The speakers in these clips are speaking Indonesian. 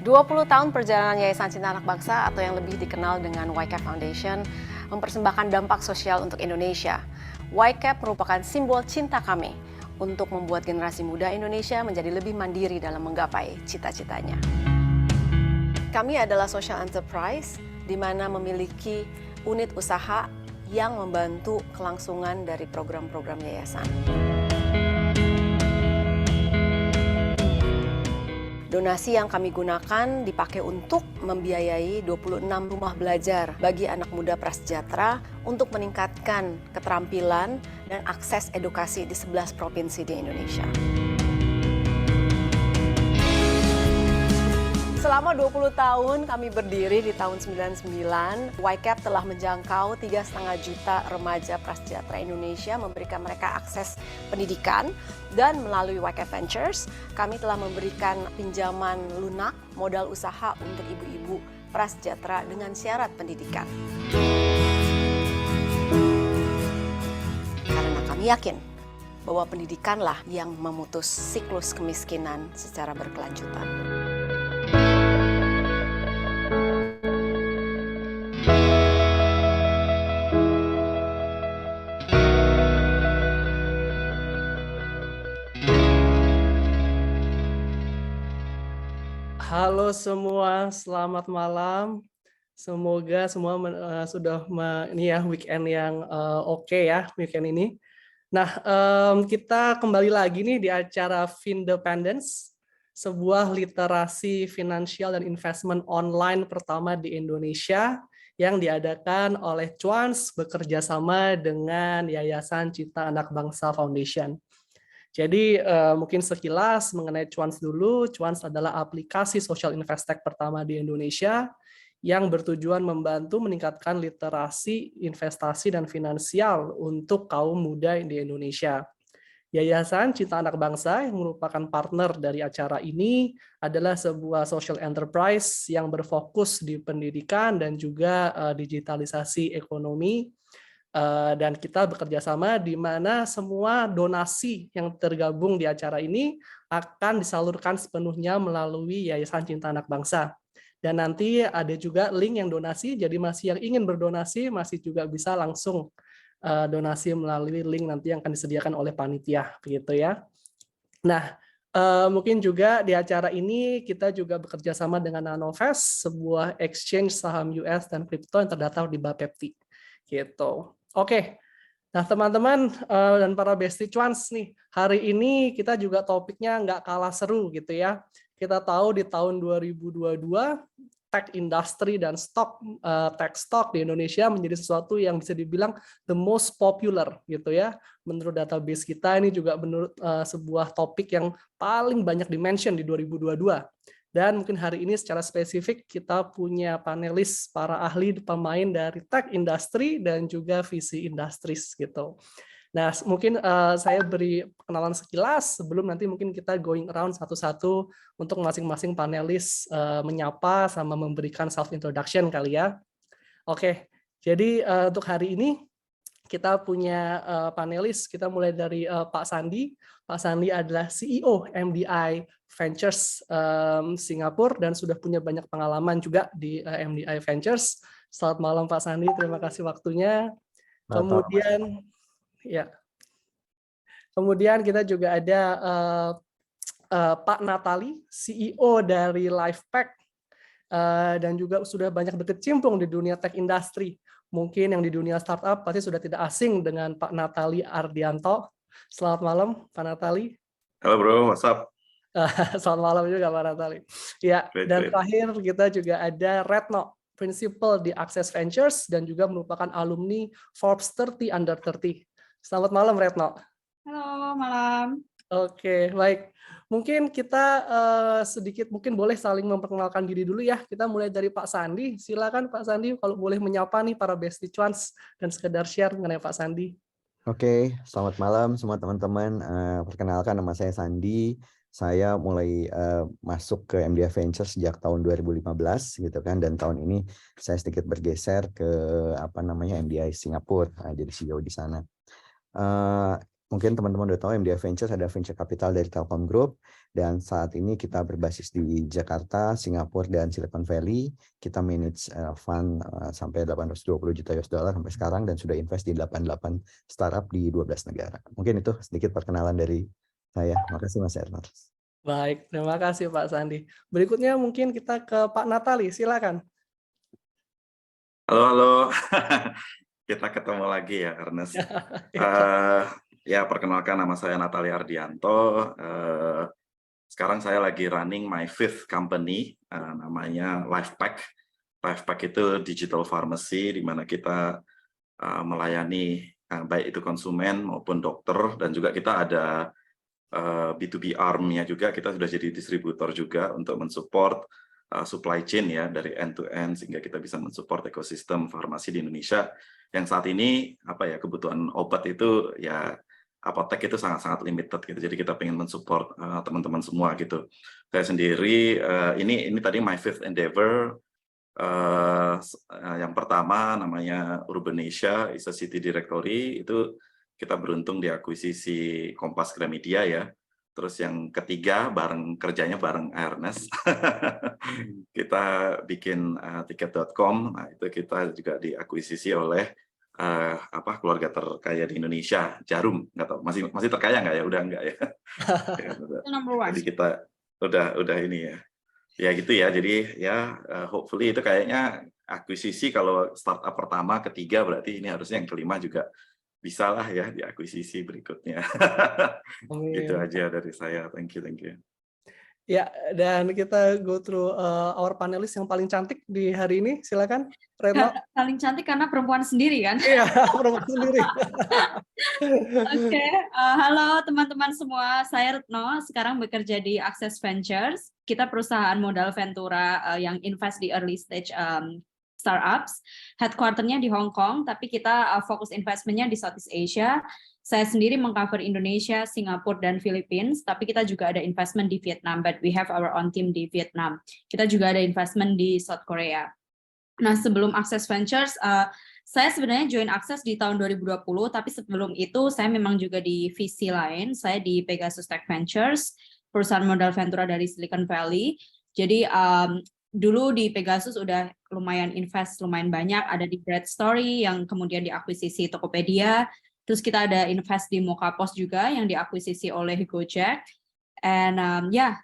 20 tahun perjalanan Yayasan Cinta Anak Bangsa atau yang lebih dikenal dengan YCAP Foundation mempersembahkan dampak sosial untuk Indonesia. YCAP merupakan simbol cinta kami untuk membuat generasi muda Indonesia menjadi lebih mandiri dalam menggapai cita-citanya. Kami adalah social enterprise di mana memiliki unit usaha yang membantu kelangsungan dari program-program yayasan. Donasi yang kami gunakan dipakai untuk membiayai 26 rumah belajar bagi anak muda prasejahtera untuk meningkatkan keterampilan dan akses edukasi di 11 provinsi di Indonesia. Selama 20 tahun kami berdiri di tahun 99, YCAP telah menjangkau 3,5 juta remaja prasejahtera Indonesia, memberikan mereka akses pendidikan, dan melalui YCAP Ventures, kami telah memberikan pinjaman lunak modal usaha untuk ibu-ibu prasejahtera dengan syarat pendidikan. Karena kami yakin bahwa pendidikanlah yang memutus siklus kemiskinan secara berkelanjutan. Halo semua, selamat malam. Semoga semua sudah weekend yang oke ya, weekend ini. Nah, kita kembali lagi nih di acara Findependence, sebuah literasi finansial dan investment online pertama di Indonesia yang diadakan oleh Cuans bekerja sama dengan Yayasan Cinta Anak Bangsa Foundation. Jadi mungkin sekilas mengenai Cuans dulu. Cuans adalah aplikasi social investec pertama di Indonesia yang bertujuan membantu meningkatkan literasi, investasi, dan finansial untuk kaum muda di Indonesia. Yayasan Cinta Anak Bangsa yang merupakan partner dari acara ini adalah sebuah social enterprise yang berfokus di pendidikan dan juga digitalisasi ekonomi. Dan kita bekerja sama di mana semua donasi yang tergabung di acara ini akan disalurkan sepenuhnya melalui Yayasan Cinta Anak Bangsa. Dan nanti ada juga link yang donasi, jadi masih yang ingin berdonasi masih juga bisa langsung donasi melalui link nanti yang akan disediakan oleh panitia, begitu ya. Nah, mungkin juga di acara ini kita juga bekerja sama dengan Nanovest, sebuah exchange saham US dan kripto yang terdaftar di Bapepti. Gitu. Oke, nah teman-teman dan para bestie Cuans nih, hari ini kita juga topiknya nggak kalah seru gitu ya. Kita tahu di tahun 2022, tech industry dan tech stock di Indonesia menjadi sesuatu yang bisa dibilang the most popular gitu ya. Menurut database kita ini juga menurut sebuah topik yang paling banyak dimention di 2022. Dan mungkin hari ini secara spesifik kita punya panelis para ahli pemain dari tech industry dan juga VC industries gitu. Nah, mungkin saya beri perkenalan sekilas sebelum nanti mungkin kita going around satu-satu untuk masing-masing panelis menyapa sama memberikan self introduction kali ya. Oke, jadi untuk hari ini kita punya panelis, kita mulai dari Pak Sandi. Pak Sandi adalah CEO MDI Ventures Singapura dan sudah punya banyak pengalaman juga di MDI Ventures. Selamat malam Pak Sandi, terima kasih waktunya. Kemudian ya, kemudian kita juga ada Pak Natali, CEO dari Lifepack dan juga sudah banyak berkecimpung di dunia tech industry. Mungkin yang di dunia startup pasti sudah tidak asing dengan Pak Natali Ardianto. Selamat malam, Pak Natali. Halo bro, what's up? Selamat malam juga Pak Natali. Ya, dan terakhir kita juga ada Retno, Principal di Access Ventures dan juga merupakan alumni Forbes 30 Under 30. Selamat malam Retno. Halo, malam. Oke, baik. Mungkin kita sedikit mungkin boleh saling memperkenalkan diri dulu ya. Kita mulai dari Pak Sandi. Silakan Pak Sandi kalau boleh menyapa nih para bestie Cuans dan sekedar share mengenai Pak Sandi. Oke, selamat malam semua teman-teman. Perkenalkan nama saya Sandi. Saya mulai masuk ke MDI Ventures sejak tahun 2015 gitu kan, dan tahun ini saya sedikit bergeser ke MDI Singapura, jadi CEO di sana. Mungkin teman-teman udah tahu MDI Ventures ada venture capital dari Telkom Group, Dan saat ini kita berbasis di Jakarta, Singapura, dan Silicon Valley. Kita manage fund sampai 820 juta US dollar sampai sekarang dan sudah invest di 88 startup di 12 negara. Mungkin itu sedikit perkenalan dari saya. Makasih Mas Ernest. Baik, terima kasih Pak Sandi. Berikutnya mungkin kita ke Pak Natali, silakan. Halo, halo. Kita ketemu lagi ya, Ernest. Ya, perkenalkan nama saya Natali Ardianto. Sekarang saya lagi running my 5th company, namanya LifePack. LifePack itu digital pharmacy, di mana kita melayani baik itu konsumen maupun dokter, dan juga kita ada B2B arm-nya juga. Kita sudah jadi distributor juga untuk mensupport supply chain ya, dari end to end, sehingga kita bisa mensupport ekosistem farmasi di Indonesia yang saat ini kebutuhan obat itu ya apotek itu sangat-sangat limited gitu. Jadi kita pengen mensupport teman-teman semua gitu. Saya sendiri ini tadi my 5th endeavor. Yang pertama namanya Urbanesia, is a city directory. Itu kita beruntung diakuisisi Kompas Gramedia ya. Terus yang ketiga kerjanya bareng Ernest. Kita bikin tiket.com. Nah, itu kita juga diakuisisi oleh keluarga terkaya di Indonesia, Jarum. Nggak tahu masih terkaya nggak ya? Udah nggak ya? Jadi kita udah ini ya. Ya gitu ya. Jadi ya hopefully itu kayaknya akuisisi kalau startup pertama, ketiga, berarti ini harusnya yang kelima juga bisa lah ya di akuisisi berikutnya. Gitu aja dari saya. Thank you. Ya, dan kita go through our panelis yang paling cantik di hari ini. Silakan, Retno. Paling cantik karena perempuan sendiri kan? Iya, perempuan sendiri. Oke, halo teman-teman semua. Saya Retno, sekarang bekerja di Access Ventures. Kita perusahaan modal ventura yang invest di early stage startups. Headquarter-nya di Hong Kong, tapi kita fokus investment-nya di Southeast Asia. Saya sendiri mengcover Indonesia, Singapura, dan Philippines, tapi kita juga ada investment di Vietnam, but we have our own team di Vietnam. Kita juga ada investment di South Korea. Nah, sebelum Access Ventures, saya sebenarnya join Access di tahun 2020, tapi sebelum itu saya memang juga di VC lain. Saya di Pegasus Tech Ventures, perusahaan modal ventura dari Silicon Valley. Jadi dulu di Pegasus udah lumayan invest, lumayan banyak. Ada di Bread Story yang kemudian diakuisisi Tokopedia. Terus kita ada invest di Mokapos juga yang diakuisisi oleh Gojek. And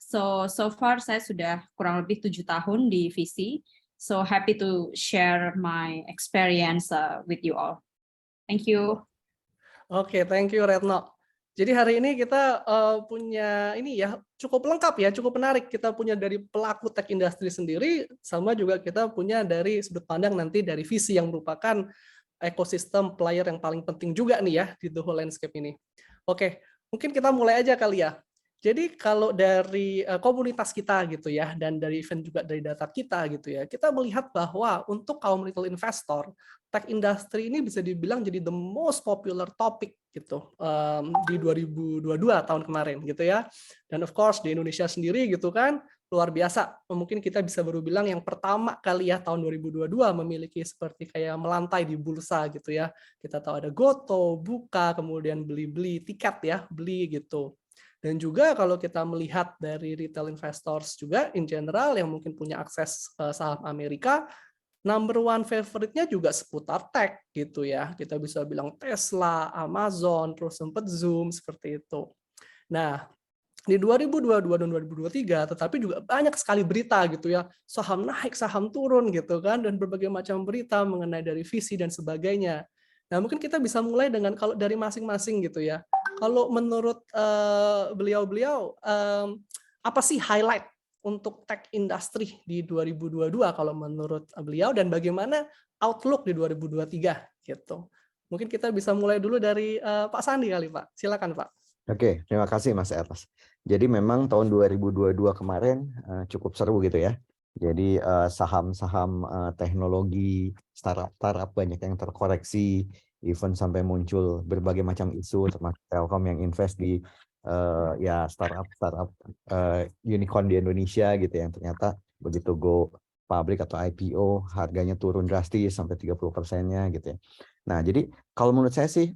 so far saya sudah kurang lebih 7 tahun di VC. So happy to share my experience with you all. Thank you. Oke, thank you Retno. Jadi hari ini kita punya ini ya cukup lengkap ya, cukup menarik. Kita punya dari pelaku tech industry sendiri, sama juga kita punya dari sudut pandang nanti dari VC yang merupakan ekosistem player yang paling penting juga nih ya di the whole landscape ini. Oke, mungkin kita mulai aja kali ya. Jadi kalau dari komunitas kita gitu ya, dan dari event juga dari data kita gitu ya, kita melihat bahwa untuk kaum retail investor, tech industry ini bisa dibilang jadi the most popular topic gitu di 2022 tahun kemarin gitu ya. Dan of course di Indonesia sendiri gitu kan, luar biasa. Mungkin kita bisa baru bilang yang pertama kali ya tahun 2022 memiliki seperti kayak melantai di bursa gitu ya. Kita tahu ada Goto, Buka, kemudian beli tiket ya, beli gitu. Dan juga kalau kita melihat dari retail investors juga in general yang mungkin punya akses saham Amerika, number one favorite-nya juga seputar tech gitu ya. Kita bisa bilang Tesla, Amazon, terus sempat Zoom seperti itu. Nah, di 2022 dan 2023, tetapi juga banyak sekali berita gitu ya, saham naik, saham turun gitu kan, dan berbagai macam berita mengenai dari visi dan sebagainya. Nah, mungkin kita bisa mulai dengan kalau dari masing-masing gitu ya. Kalau menurut beliau-beliau, apa sih highlight untuk tech industry di 2022 kalau menurut beliau, dan bagaimana outlook di 2023 gitu. Mungkin kita bisa mulai dulu dari Pak Sandi kali Pak. Silakan Pak. Oke, terima kasih Mas Ernest. Jadi memang tahun 2022 kemarin cukup seru gitu ya. Jadi saham-saham teknologi, startup banyak yang terkoreksi, even sampai muncul berbagai macam isu, termasuk Telkom yang invest di ya startup unicorn di Indonesia gitu, yang ternyata begitu go public atau IPO harganya turun drastis sampai 30%-nya gitu ya. Nah, jadi kalau menurut saya sih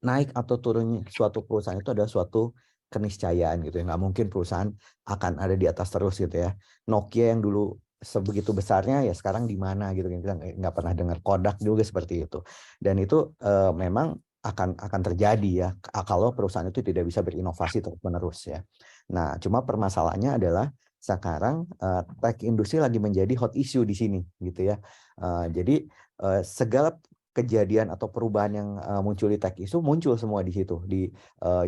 naik atau turunnya suatu perusahaan itu adalah suatu keniscayaan gitu ya. Nggak mungkin perusahaan akan ada di atas terus gitu ya. Nokia yang dulu sebegitu besarnya ya sekarang di mana gitu, kita nggak pernah dengar. Kodak juga seperti itu. Dan itu memang akan terjadi ya kalau perusahaan itu tidak bisa berinovasi terus-menerus ya. Nah, cuma permasalahannya adalah sekarang tech industri lagi menjadi hot issue di sini gitu ya. Jadi segala kejadian atau perubahan yang muncul di tech isu muncul semua di situ,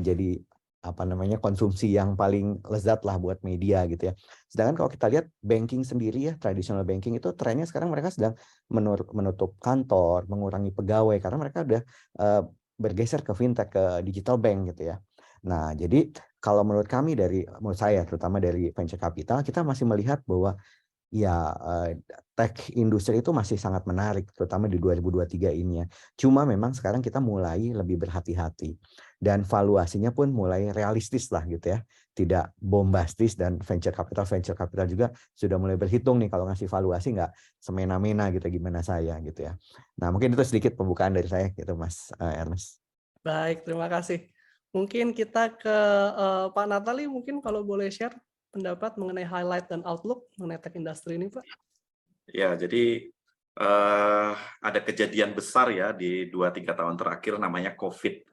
jadi apa namanya, konsumsi yang paling lezat lah buat media gitu ya. Sedangkan kalau kita lihat banking sendiri ya, traditional banking itu trennya sekarang mereka sedang menutup kantor, mengurangi pegawai karena mereka udah bergeser ke fintech, ke digital bank gitu ya. Nah, jadi kalau menurut saya terutama dari venture capital, kita masih melihat bahwa ya tech industri itu masih sangat menarik, terutama di 2023 ini ya. Cuma memang sekarang kita mulai lebih berhati-hati dan valuasinya pun mulai realistis lah gitu ya, tidak bombastis, dan venture capital juga sudah mulai berhitung nih kalau ngasih valuasi nggak semena-mena gitu gimana saya gitu ya. Nah, mungkin itu sedikit pembukaan dari saya gitu Mas Ernest. Baik, terima kasih. Mungkin kita ke Pak Natali, mungkin kalau boleh share pendapat mengenai highlight dan outlook mengenai tech industry ini, Pak. Ya, jadi ada kejadian besar ya di 2-3 tahun terakhir namanya COVID.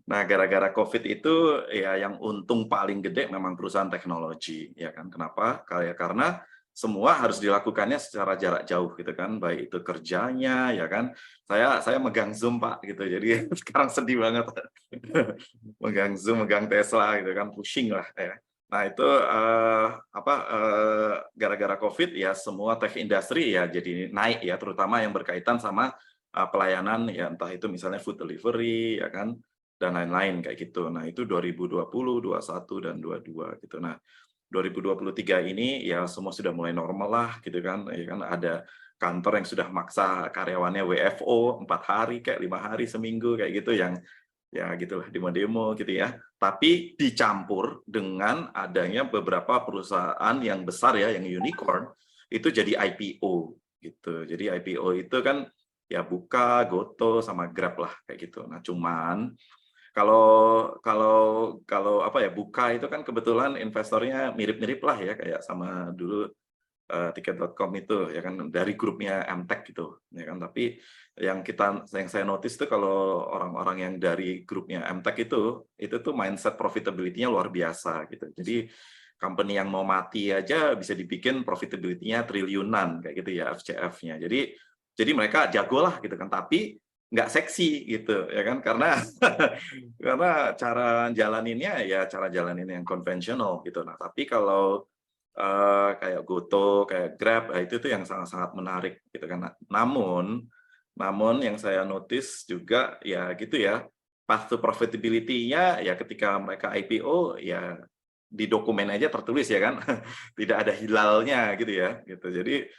Nah, gara-gara COVID itu ya yang untung paling gede memang perusahaan teknologi, ya kan? Kenapa? Karena semua harus dilakukannya secara jarak jauh gitu kan, baik itu kerjanya, ya kan? Saya megang Zoom Pak gitu, jadi sekarang sedih banget megang Zoom, megang Tesla gitu kan, pusing lah ya. Nah itu gara-gara COVID ya semua tech industry ya jadi naik ya, terutama yang berkaitan sama pelayanan ya, entah itu misalnya food delivery ya kan, dan lain-lain kayak gitu. Nah itu 2020, 21 dan 22 gitu. Nah 2023 ini ya semua sudah mulai normal lah gitu kan, ya kan ada kantor yang sudah maksa karyawannya WFO 4 hari kayak 5 hari seminggu kayak gitu, yang ya gitulah demo-demo gitu ya. Tapi dicampur dengan adanya beberapa perusahaan yang besar ya, yang unicorn itu jadi IPO gitu. Jadi IPO itu kan ya Buka, Goto sama Grab lah kayak gitu. Nah, cuman kalau apa ya, Buka itu kan kebetulan investornya mirip-mirip lah ya kayak sama dulu tiket.com itu ya kan, dari grupnya Mtek gitu ya kan. Tapi yang saya notice tuh kalau orang-orang yang dari grupnya Mtek itu tuh mindset profitability-nya luar biasa gitu. Jadi company yang mau mati aja bisa dibikin profitability-nya triliunan kayak gitu ya, FCF-nya. Jadi mereka jago lah gitu kan, tapi nggak seksi gitu ya kan, karena karena cara jalaninnya ya cara jalanin yang konvensional gitu. Nah, tapi kalau kayak Goto, kayak Grab, itu tuh yang sangat-sangat menarik gitu kan. Namun yang saya notice juga ya gitu ya, path to profitability-nya ya ketika mereka IPO ya di dokumen aja tertulis ya kan, tidak ada hilalnya gitu ya, gitu. Jadi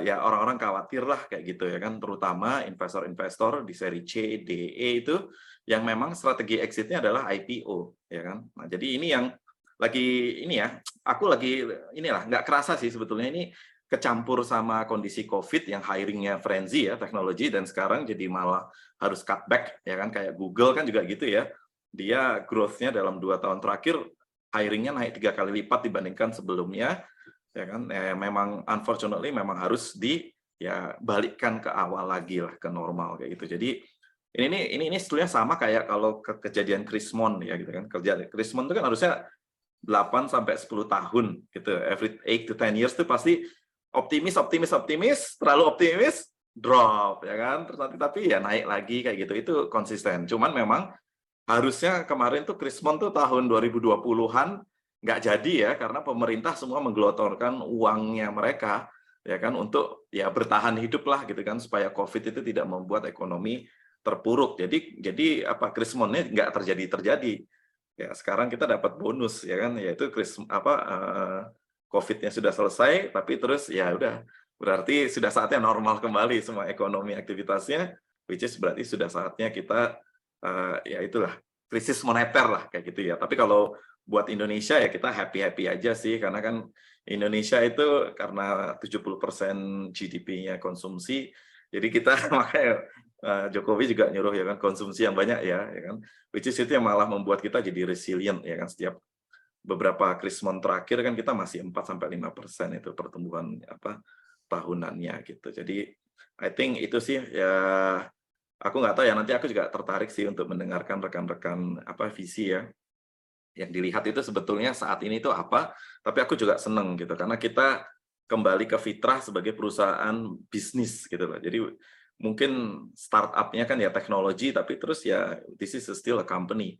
ya orang-orang khawatir lah kayak gitu ya kan, terutama investor-investor di seri C, D, E itu yang memang strategi exit-nya adalah IPO ya kan. Nah, jadi ini yang lagi ini ya, aku lagi inilah nggak kerasa sih sebetulnya ini kecampur sama kondisi COVID yang hiringnya frenzy ya teknologi, dan sekarang jadi malah harus cutback ya kan, kayak Google kan juga gitu ya, dia growth-nya dalam 2 tahun terakhir hiringnya naik 3 kali lipat dibandingkan sebelumnya ya kan. Memang unfortunately memang harus ya balikkan ke awal lagi lah, ke normal kayak gitu. Jadi ini sebetulnya sama kayak kalau kejadian Krismon ya gitu kan, kejadian Krismon itu kan harusnya 8 sampai 10 tahun gitu. Every 8 to 10 years itu pasti optimis, terlalu optimis, drop ya kan. Terus nanti tapi ya naik lagi kayak gitu. Itu konsisten. Cuman memang harusnya kemarin tuh Krismon tuh tahun 2020-an nggak jadi ya, karena pemerintah semua menggelontorkan uangnya mereka ya kan untuk ya bertahan hidup lah gitu kan, supaya COVID itu tidak membuat ekonomi terpuruk. Jadi apa Krismonnya nggak terjadi. Ya, sekarang kita dapat bonus ya kan, yaitu COVID-nya sudah selesai, tapi terus ya udah berarti sudah saatnya normal kembali semua ekonomi aktivitasnya, which is berarti sudah saatnya kita ya itulah krisis moneter lah kayak gitu ya. Tapi kalau buat Indonesia ya kita happy aja sih, karena kan Indonesia itu karena 70% GDP-nya konsumsi, jadi kita makanya Jokowi juga nyuruh ya kan konsumsi yang banyak ya kan, which is itu yang malah membuat kita jadi resilient ya kan. Setiap beberapa krismon terakhir kan kita masih 4-5% itu pertumbuhan tahunannya gitu. Jadi I think itu sih ya, aku nggak tahu ya, nanti aku juga tertarik sih untuk mendengarkan rekan-rekan visi ya yang dilihat itu sebetulnya saat ini itu apa, tapi aku juga seneng gitu karena kita kembali ke fitrah sebagai perusahaan bisnis gitu loh. Jadi mungkin startup-nya kan ya teknologi, tapi terus ya this is still a company.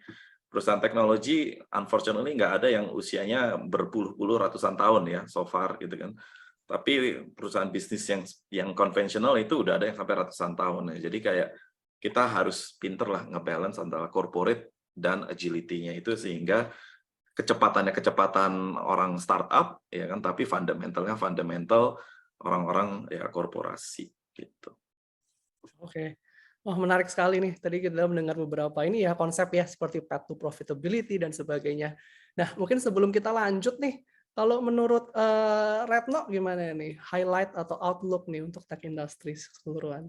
Perusahaan teknologi unfortunately nggak ada yang usianya berpuluh-puluh ratusan tahun ya so far gitu kan. Tapi perusahaan bisnis yang konvensional itu udah ada yang sampai ratusan tahun ya. Jadi kayak kita harus pinter lah nge-balance antara corporate dan agility-nya itu, sehingga kecepatan orang startup ya kan, tapi fundamental orang-orang ya korporasi gitu. Oke. Wah, menarik sekali nih. Tadi kita mendengar beberapa ini ya konsep ya seperti path to profitability dan sebagainya. Nah, mungkin sebelum kita lanjut nih, kalau menurut Retno gimana nih highlight atau outlook nih untuk tech industry keseluruhan?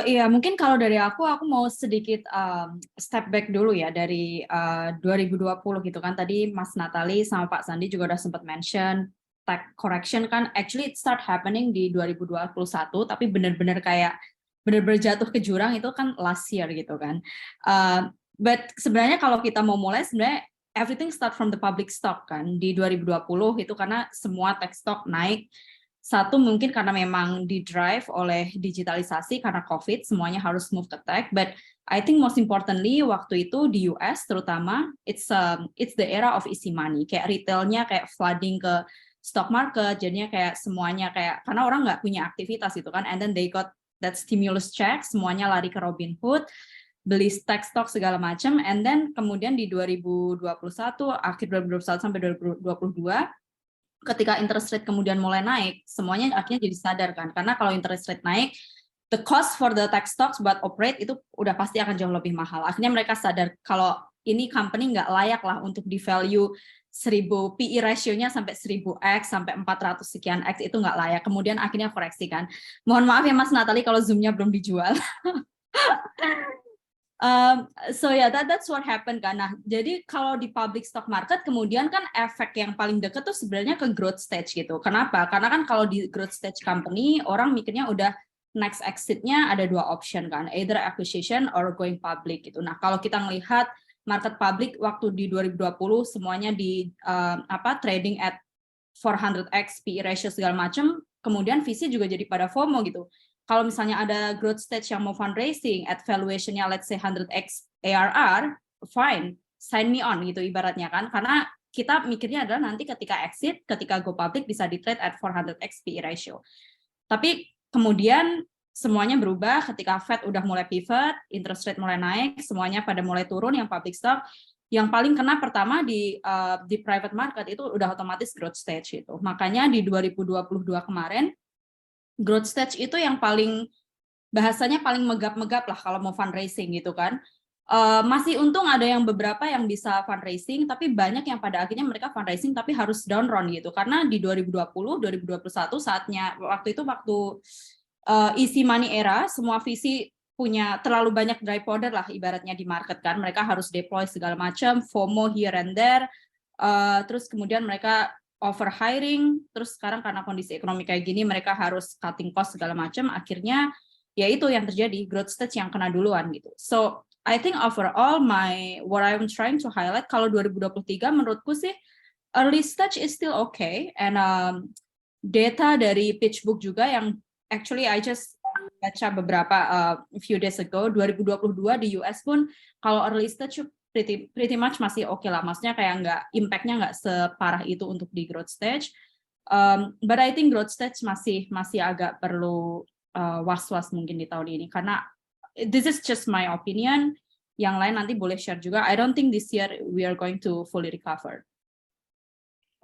Iya, mungkin kalau dari aku mau sedikit step back dulu ya dari 2020 gitu kan. Tadi Mas Natali sama Pak Sandi juga udah sempat mention tech correction kan actually it start happening di 2021, tapi benar-benar kayak benar-benar jatuh ke jurang itu kan last year gitu kan. But sebenarnya kalau kita mau mulai sebenarnya everything start from the public stock kan di 2020 itu, karena semua tech stock naik. Satu mungkin karena memang di-drive oleh digitalisasi karena COVID, semuanya harus move ke tech. But I think most importantly waktu itu di US terutama, it's the era of easy money. Kayak retailnya kayak flooding ke stock market, jadinya kayak semuanya kayak karena orang nggak punya aktivitas itu kan. And then they got that stimulus check, semuanya lari ke Robinhood, beli tech stock segala macam. And then kemudian di 2021, akhir 2021 sampai 2022, ketika interest rate kemudian mulai naik, semuanya akhirnya jadi sadar kan, karena kalau interest rate naik, the cost for the tech stocks buat operate itu udah pasti akan jauh lebih mahal. Akhirnya mereka sadar kalau ini company nggak layak lah untuk di value 1000 PE ratio-nya sampai 1000x sampai 400 sekian x, itu nggak layak. Kemudian akhirnya koreksi kan. Mohon maaf ya Mas Natali kalau Zoom-nya belum dijual. So yeah, that's what happened kan. Nah, jadi kalau di public stock market kemudian kan efek yang paling deket tuh sebenarnya ke growth stage gitu. Kenapa? Karena kan kalau di growth stage company orang mikirnya udah next exit-nya ada dua option kan, either acquisition or going public gitu. Nah, kalau kita melihat market public waktu di 2020 semuanya di trading at 400x PE ratio segala macam, kemudian VC juga jadi pada FOMO gitu. Kalau misalnya ada growth stage yang mau fundraising at valuation-nya let's say 100x ARR, fine, sign me on gitu ibaratnya kan. Karena kita mikirnya adalah nanti ketika exit, ketika go public bisa di-trade at 400x PE ratio. Tapi kemudian semuanya berubah ketika Fed udah mulai pivot, interest rate mulai naik, semuanya pada mulai turun yang public stock. Yang paling kena pertama di private market itu udah otomatis growth stage itu. Makanya di 2022 kemarin, growth stage itu yang paling bahasanya paling megap-megap lah kalau mau fundraising gitu kan. Masih untung ada yang beberapa yang bisa fundraising, tapi banyak yang pada akhirnya mereka fundraising tapi harus down round gitu. Karena di 2020, 2021 saatnya waktu easy money era, semua VC punya terlalu banyak dry powder lah ibaratnya di market kan. Mereka harus deploy segala macam, FOMO here and there. Terus kemudian mereka over hiring, terus sekarang karena kondisi ekonomi kayak gini mereka harus cutting cost segala macam, akhirnya ya itu yang terjadi, growth stage yang kena duluan gitu. So I think overall what I'm trying to highlight kalau 2023 menurutku sih early stage is still okay, and data dari PitchBook juga yang actually I just baca beberapa few days ago, 2022 di US pun kalau early stage pretty much masih oke lah, maksudnya kayak impact-nya nggak separah itu untuk di growth stage. But I think growth stage masih agak perlu was-was mungkin di tahun ini, karena this is just my opinion. Yang lain nanti boleh share juga. I don't think this year we are going to fully recover.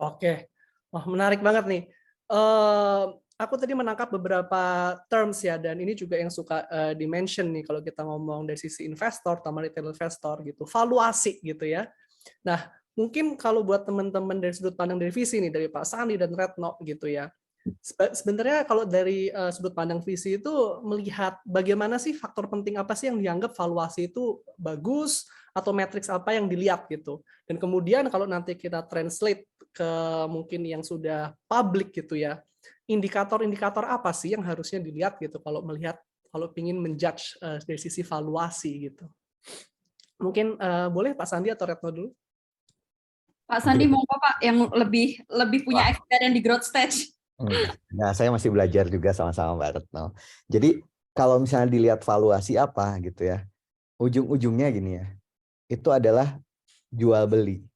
Oke, wah menarik banget nih. Aku tadi menangkap beberapa terms ya, dan ini juga yang suka di-mention nih kalau kita ngomong dari sisi investor, terutama retail investor gitu, valuasi gitu ya. Nah, mungkin kalau buat teman-teman dari sudut pandang dari visi nih, dari Pak Sandi dan Retno gitu ya, Sebenarnya kalau dari sudut pandang VC itu melihat bagaimana sih faktor penting apa sih yang dianggap valuasi itu bagus atau matriks apa yang dilihat gitu. Dan kemudian kalau nanti kita translate ke mungkin yang sudah public gitu ya, indikator-indikator apa sih yang harusnya dilihat gitu kalau melihat kalau ingin menjudge dari sisi valuasi gitu. Mungkin boleh Pak Sandi atau Retno dulu? Pak Sandi monggo Pak yang lebih punya experience di growth stage. Nah, saya masih belajar juga sama-sama Mbak Retno. Jadi kalau misalnya dilihat valuasi apa gitu ya, ujung-ujungnya gini ya, itu adalah jual beli.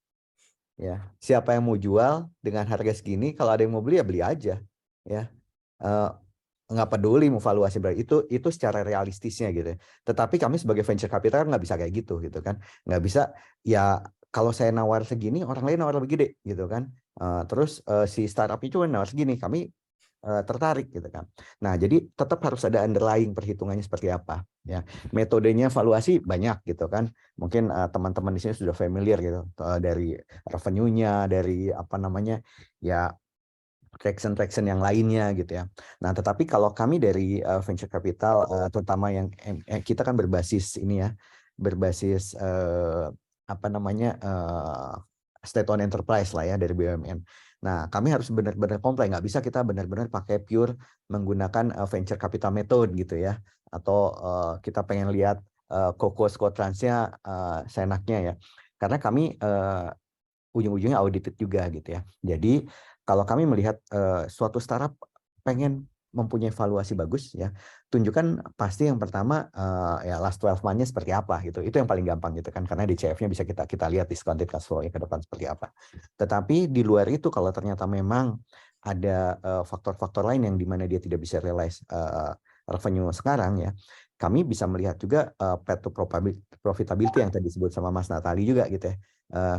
Ya, siapa yang mau jual dengan harga segini, kalau ada yang mau beli ya beli aja. Ya, nggak peduli mau valuasi berapa, itu secara realistisnya gitu. Tetapi kami sebagai venture capital kan nggak bisa kayak gitu kan, nggak bisa ya. Kalau saya nawar segini, orang lain nawar lebih gede gitu kan. Terus si startup itu nawar segini, kami tertarik gitu kan. Nah, jadi tetap harus ada underlying perhitungannya seperti apa ya. Metodenya valuasi banyak gitu kan. Mungkin teman-teman di sini sudah familiar gitu dari revenue-nya, dari apa namanya ya traction yang lainnya gitu ya. Nah, tetapi kalau kami dari venture capital terutama yang kita kan berbasis ini ya, berbasis apa namanya state owned enterprise lah ya dari BUMN. Nah, kami harus benar-benar komplain, nggak bisa kita benar-benar pakai pure menggunakan venture capital method gitu ya, atau kita pengen lihat Coco-Scotransnya seenaknya ya, karena kami ujung-ujungnya audited juga gitu ya. Jadi kalau kami melihat suatu startup pengen mempunyai valuasi bagus ya, tunjukkan pasti yang pertama ya last 12 month-nya seperti apa gitu. Itu yang paling gampang gitu kan, karena DCF-nya bisa kita lihat discounted cash flow-nya ke depan seperti apa. Tetapi di luar itu kalau ternyata memang ada faktor-faktor lain yang dimana dia tidak bisa realize revenue sekarang ya, kami bisa melihat juga path to profitability yang tadi disebut sama Mas Natali juga gitu ya.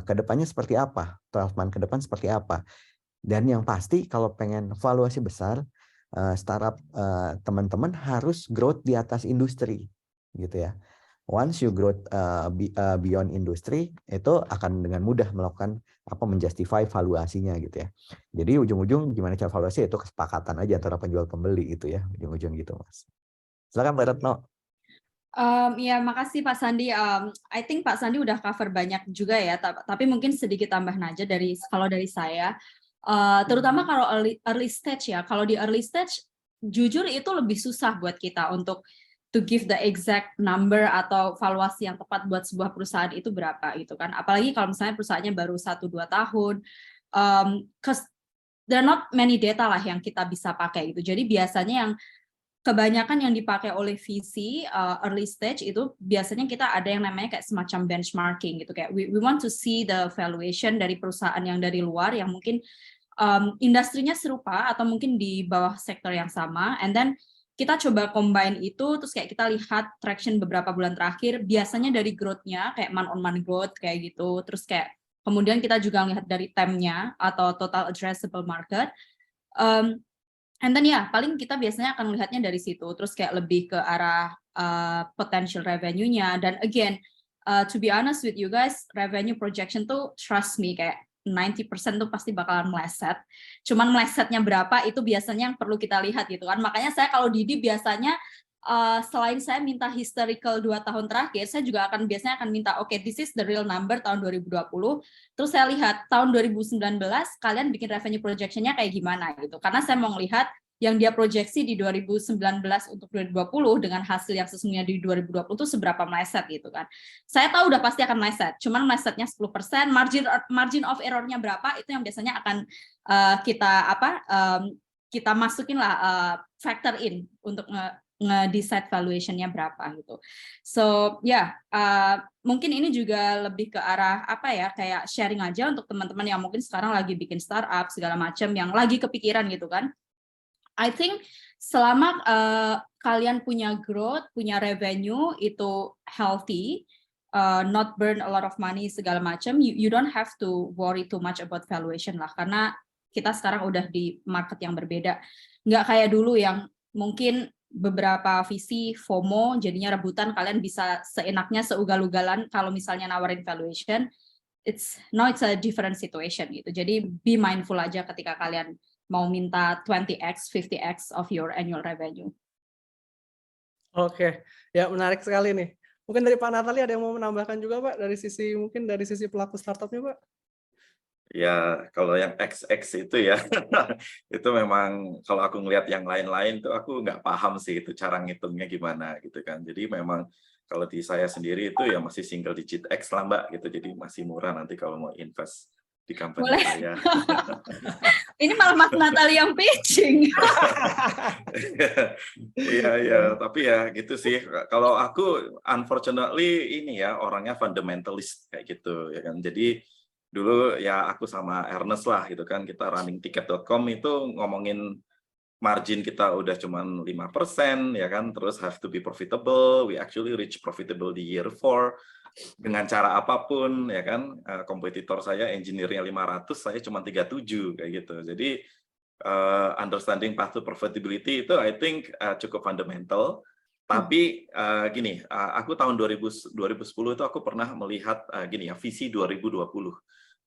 Kedepannya seperti apa, 12 month ke depan seperti apa. Dan yang pasti kalau pengen valuasi besar, startup teman-teman harus growth di atas industri gitu ya. Once you growth beyond industri, itu akan dengan mudah melakukan menjustify valuasinya gitu ya. Jadi ujung-ujung gimana cara valuasi itu kesepakatan aja antara penjual pembeli gitu ya, ujung-ujung gitu Mas. Silakan Pak Retno. Ya, makasih Pak Sandi. I think Pak Sandi udah cover banyak juga ya, tapi mungkin sedikit tambahan aja kalau dari saya. Terutama kalau early stage ya. Kalau di early stage, jujur itu lebih susah buat kita untuk to give the exact number atau valuasi yang tepat buat sebuah perusahaan itu berapa gitu kan. Apalagi kalau misalnya perusahaannya baru 1-2 tahun. There are not many data lah yang kita bisa pakai gitu. Jadi biasanya yang kebanyakan yang dipakai oleh VC early stage itu biasanya kita ada yang namanya kayak semacam benchmarking gitu, kayak we want to see the valuation dari perusahaan yang dari luar yang mungkin industrinya serupa atau mungkin di bawah sektor yang sama, and then kita coba combine itu, terus kayak kita lihat traction beberapa bulan terakhir, biasanya dari growth-nya kayak month on month growth kayak gitu, terus kayak kemudian kita juga lihat dari TAM-nya atau total addressable market. And then ya, paling kita biasanya akan melihatnya dari situ, terus kayak lebih ke arah potential revenue-nya. Dan again, to be honest with you guys, revenue projection tuh trust me, kayak 90% tuh pasti bakalan meleset. Cuman melesetnya berapa itu biasanya yang perlu kita lihat gitu kan. Makanya saya kalau Didi biasanya selain saya minta historical 2 tahun terakhir, saya juga biasanya akan minta, okay, this is the real number tahun 2020. Terus saya lihat tahun 2019 kalian bikin revenue projection-nya kayak gimana gitu. Karena saya mau ngelihat yang dia proyeksi di 2019 untuk 2020 dengan hasil yang sesungguhnya di 2020 itu seberapa meleset gitu kan. Saya tahu udah pasti akan meleset, cuman melesetnya 10%, margin of error-nya berapa itu yang biasanya akan kita masukin lah, factor in untuk nge-decide valuation-nya berapa gitu. So mungkin ini juga lebih ke arah kayak sharing aja untuk teman-teman yang mungkin sekarang lagi bikin startup segala macam yang lagi kepikiran gitu kan. I think selama kalian punya growth, punya revenue itu healthy, not burn a lot of money segala macam, you don't have to worry too much about valuation lah, karena kita sekarang udah di market yang berbeda. Nggak kayak dulu yang mungkin beberapa VC FOMO jadinya rebutan, kalian bisa seenaknya seugal-ugalan kalau misalnya nawarin valuation. It's a different situation gitu. Jadi be mindful aja ketika kalian mau minta 20x, 50x of your annual revenue. Oke, ya menarik sekali nih. Mungkin dari Pak Natali ada yang mau menambahkan juga Pak dari sisi mungkin dari sisi pelaku startupnya Pak? Ya, kalau yang XX itu ya, itu memang kalau aku ngelihat yang lain-lain tuh aku nggak paham sih itu cara ngitungnya gimana gitu kan. Jadi memang kalau di saya sendiri itu ya masih single digit X lah Mbak gitu. Jadi masih murah nanti kalau mau invest di company Boleh. saya. Ini malah Mas Natali yang pitching. Iya, iya, tapi ya gitu sih. Kalau aku unfortunately ini ya orangnya fundamentalist kayak gitu ya kan. Jadi dulu ya aku sama Ernest lah gitu kan, kita running ticket.com itu ngomongin margin kita udah cuman 5% ya kan, terus have to be profitable, we actually reach profitable di year 4 dengan cara apapun ya kan. Kompetitor saya engineer-nya 500, saya cuma 37 kayak gitu. Jadi understanding path to profitability itu I think cukup fundamental. Tapi gini, aku tahun 2010 itu aku pernah melihat gini ya, visi 2020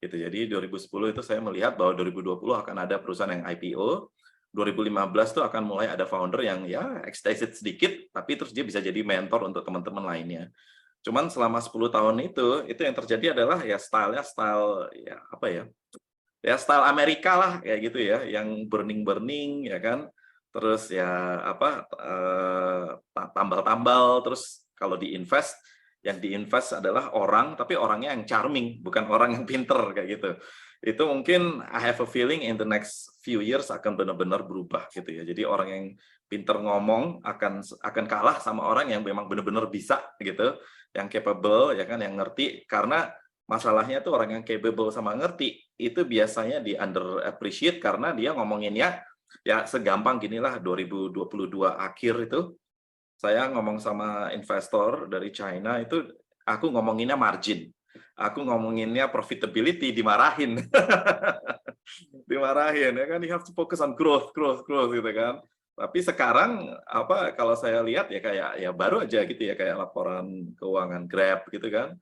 gitu. Jadi 2010 itu saya melihat bahwa 2020 akan ada perusahaan yang IPO, 2015 tuh akan mulai ada founder yang ya excited sedikit, tapi terus dia bisa jadi mentor untuk teman-teman lainnya. Cuman selama 10 tahun itu yang terjadi adalah ya style ya apa ya, ya style Amerika lah kayak gitu ya, yang burning ya kan, terus ya apa tambal-tambal, terus kalau diinvest yang diinvest adalah orang, tapi orangnya yang charming, bukan orang yang pinter kayak gitu. Itu mungkin I have a feeling in the next few years akan benar-benar berubah gitu ya. Jadi orang yang pinter ngomong akan kalah sama orang yang memang benar-benar bisa gitu, yang capable ya kan, yang ngerti. Karena masalahnya tuh orang yang capable sama ngerti itu biasanya di underappreciate karena dia ngomonginnya ya segampang ginilah. 2022 akhir itu saya ngomong sama investor dari China itu, aku ngomonginnya margin, aku ngomonginnya profitability, dimarahin. Dimarahin ya kan, you have to focus on growth gitu kan. Tapi sekarang apa kalau saya lihat ya kayak ya baru aja gitu ya, kayak laporan keuangan Grab gitu kan,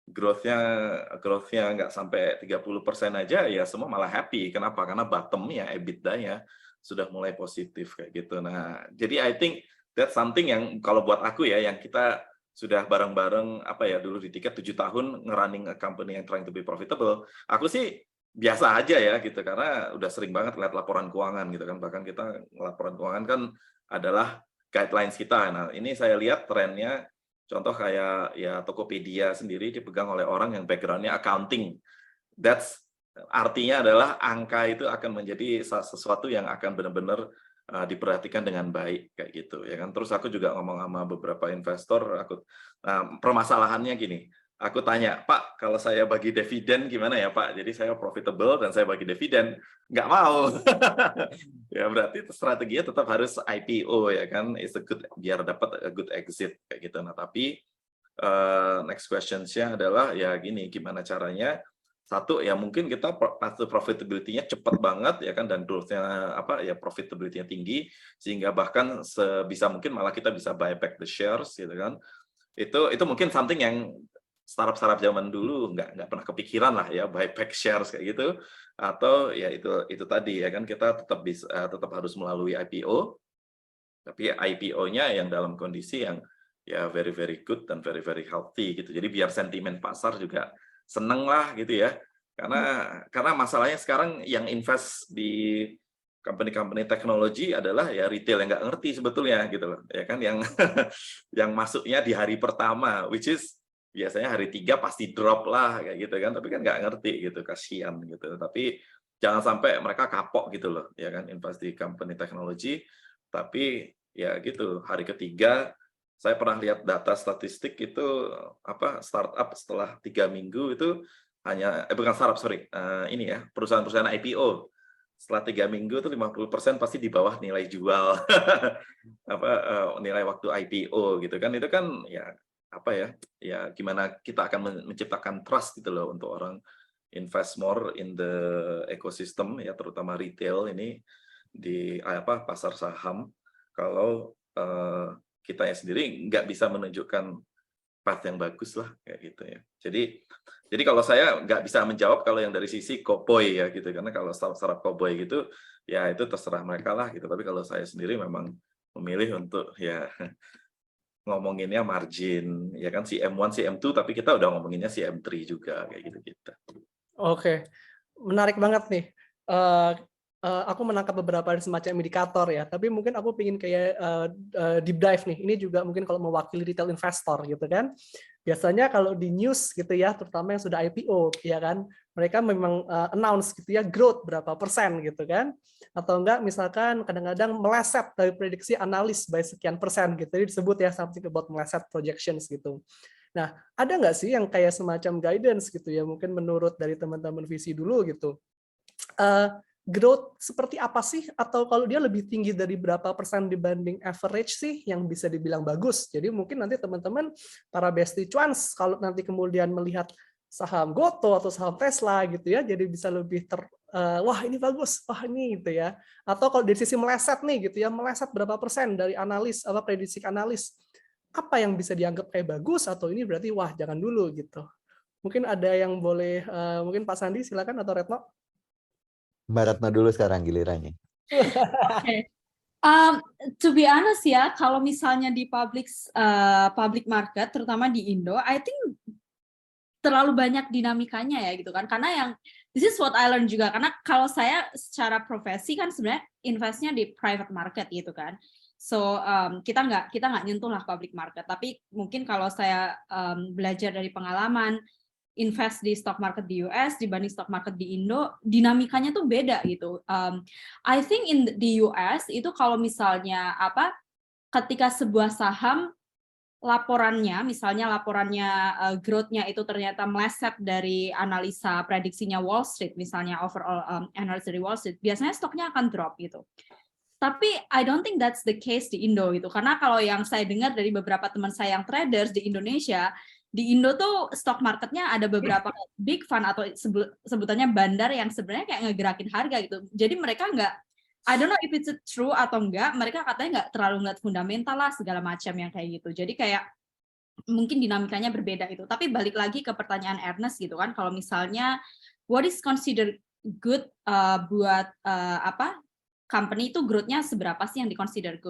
growth-nya nggak sampai 30% aja ya semua malah happy. Kenapa? Karena bottom-nya, EBITDA-nya sudah mulai positif kayak gitu. Nah, jadi I think that's something yang kalau buat aku ya, yang kita sudah bareng-bareng apa ya dulu di Tiket 7 tahun ngerunning a company yang trying to be profitable. Aku sih biasa aja ya gitu, karena udah sering banget lihat laporan keuangan gitu kan. Bahkan kita laporan keuangan kan adalah guidelines kita. Nah, ini saya lihat trennya. Contoh kayak ya Tokopedia sendiri dipegang oleh orang yang background-nya accounting. That's artinya adalah angka itu akan menjadi sesuatu yang akan benar-benar diperhatikan dengan baik kayak gitu ya kan. Terus aku juga ngomong sama beberapa investor, permasalahannya gini. Aku tanya, Pak, kalau saya bagi dividen gimana ya Pak? Jadi saya profitable dan saya bagi dividen, nggak mau. Ya berarti strateginya tetap harus IPO ya kan, is a good, biar dapat a good exit kayak gitu. Nah tapi next questions-nya adalah ya gini, gimana caranya? Satu ya mungkin kita path to profitability-nya cepat banget ya kan, dan growth-nya apa ya profitability-nya tinggi sehingga bahkan sebisa mungkin malah kita bisa buy back the shares gitu kan. Itu mungkin something yang startup zaman dulu nggak pernah kepikiran lah ya, buy back shares kayak gitu. Atau ya itu tadi ya kan, kita tetap harus melalui IPO, tapi IPO-nya yang dalam kondisi yang ya very very good dan very very healthy gitu. Jadi biar sentimen pasar juga seneng lah gitu ya. Karena masalahnya sekarang yang invest di company-company teknologi adalah ya retail yang nggak ngerti sebetulnya gitu loh ya kan, yang yang masuknya di hari pertama, which is biasanya hari 3 pasti drop lah kayak gitu kan, tapi kan nggak ngerti gitu, kasihan gitu. Tapi jangan sampai mereka kapok gitu loh ya kan, invest di company teknologi, tapi ya gitu hari ketiga saya pernah lihat data statistik itu apa, startup setelah 3 minggu itu hanya bukan startup sorry, ini ya perusahaan-perusahaan IPO setelah 3 minggu itu 50% pasti di bawah nilai jual apa nilai waktu IPO gitu kan. Itu kan ya apa ya gimana kita akan menciptakan trust gitu loh untuk orang invest more in the ecosystem ya, terutama retail ini di apa pasar saham, kalau kita sendiri nggak bisa menunjukkan path yang bagus lah kayak gitu ya. Jadi kalau saya nggak bisa menjawab kalau yang dari sisi cowboy ya gitu, karena kalau startup cowboy gitu ya itu terserah mereka lah gitu. Tapi kalau saya sendiri memang memilih untuk ya ngomonginnya margin ya kan, CM1 CM2, tapi kita udah ngomonginnya CM3 juga kayak gitu. Oke, menarik banget nih. Aku menangkap beberapa semacam indikator ya, tapi mungkin aku pengen kayak deep dive nih. Ini juga mungkin kalau mewakili retail investor gitu kan. Biasanya kalau di news gitu ya, terutama yang sudah IPO ya kan, mereka memang announce gitu ya growth berapa persen gitu kan. Atau enggak misalkan kadang-kadang meleset dari prediksi analis by sekian persen gitu. Jadi disebut ya something about meleset projections gitu. Nah, ada nggak sih yang kayak semacam guidance gitu ya, mungkin menurut dari teman-teman visi dulu gitu. Growth seperti apa sih, atau kalau dia lebih tinggi dari berapa persen dibanding average sih yang bisa dibilang bagus. Jadi mungkin nanti teman-teman para bestie cuans kalau nanti kemudian melihat saham Goto atau saham Tesla gitu ya, jadi bisa lebih wah ini bagus, wah ini gitu ya. Atau kalau dari sisi meleset nih gitu ya, meleset berapa persen dari analis apa prediksi analis, apa yang bisa dianggap kayak bagus atau ini berarti wah jangan dulu gitu. Mungkin ada yang boleh, mungkin Pak Sandi silakan atau Retno. Mbak Ratna dulu sekarang gilirannya. Okay. To be honest ya, kalau misalnya di public market, terutama di Indo, I think terlalu banyak dinamikanya ya gitu kan. Karena yang this is what I learned juga. Karena kalau saya secara profesi kan sebenarnya investnya di private market gitu kan. So kita nggak nyentuh lah public market. Tapi mungkin kalau saya belajar dari pengalaman invest di stock market di US dibanding stock market di Indo, dinamikanya tuh beda gitu. I think di US itu kalau misalnya ketika sebuah saham misalnya laporannya growth-nya itu ternyata meleset dari analisa prediksinya Wall Street, misalnya overall analisa dari Wall Street, biasanya stoknya akan drop gitu. Tapi I don't think that's the case di Indo gitu, karena kalau yang saya dengar dari beberapa teman saya yang traders di Indonesia, di Indo tuh stock marketnya ada beberapa big fund atau sebutannya bandar yang sebenarnya kayak ngegerakin harga gitu. Jadi mereka nggak, I don't know if it's true atau enggak, mereka katanya nggak terlalu ngeliat fundamental lah segala macam yang kayak gitu. Jadi kayak mungkin dinamikanya berbeda gitu. Tapi balik lagi ke pertanyaan Ernest gitu kan, kalau misalnya what is considered good buat company itu growth-nya seberapa sih yang di-consider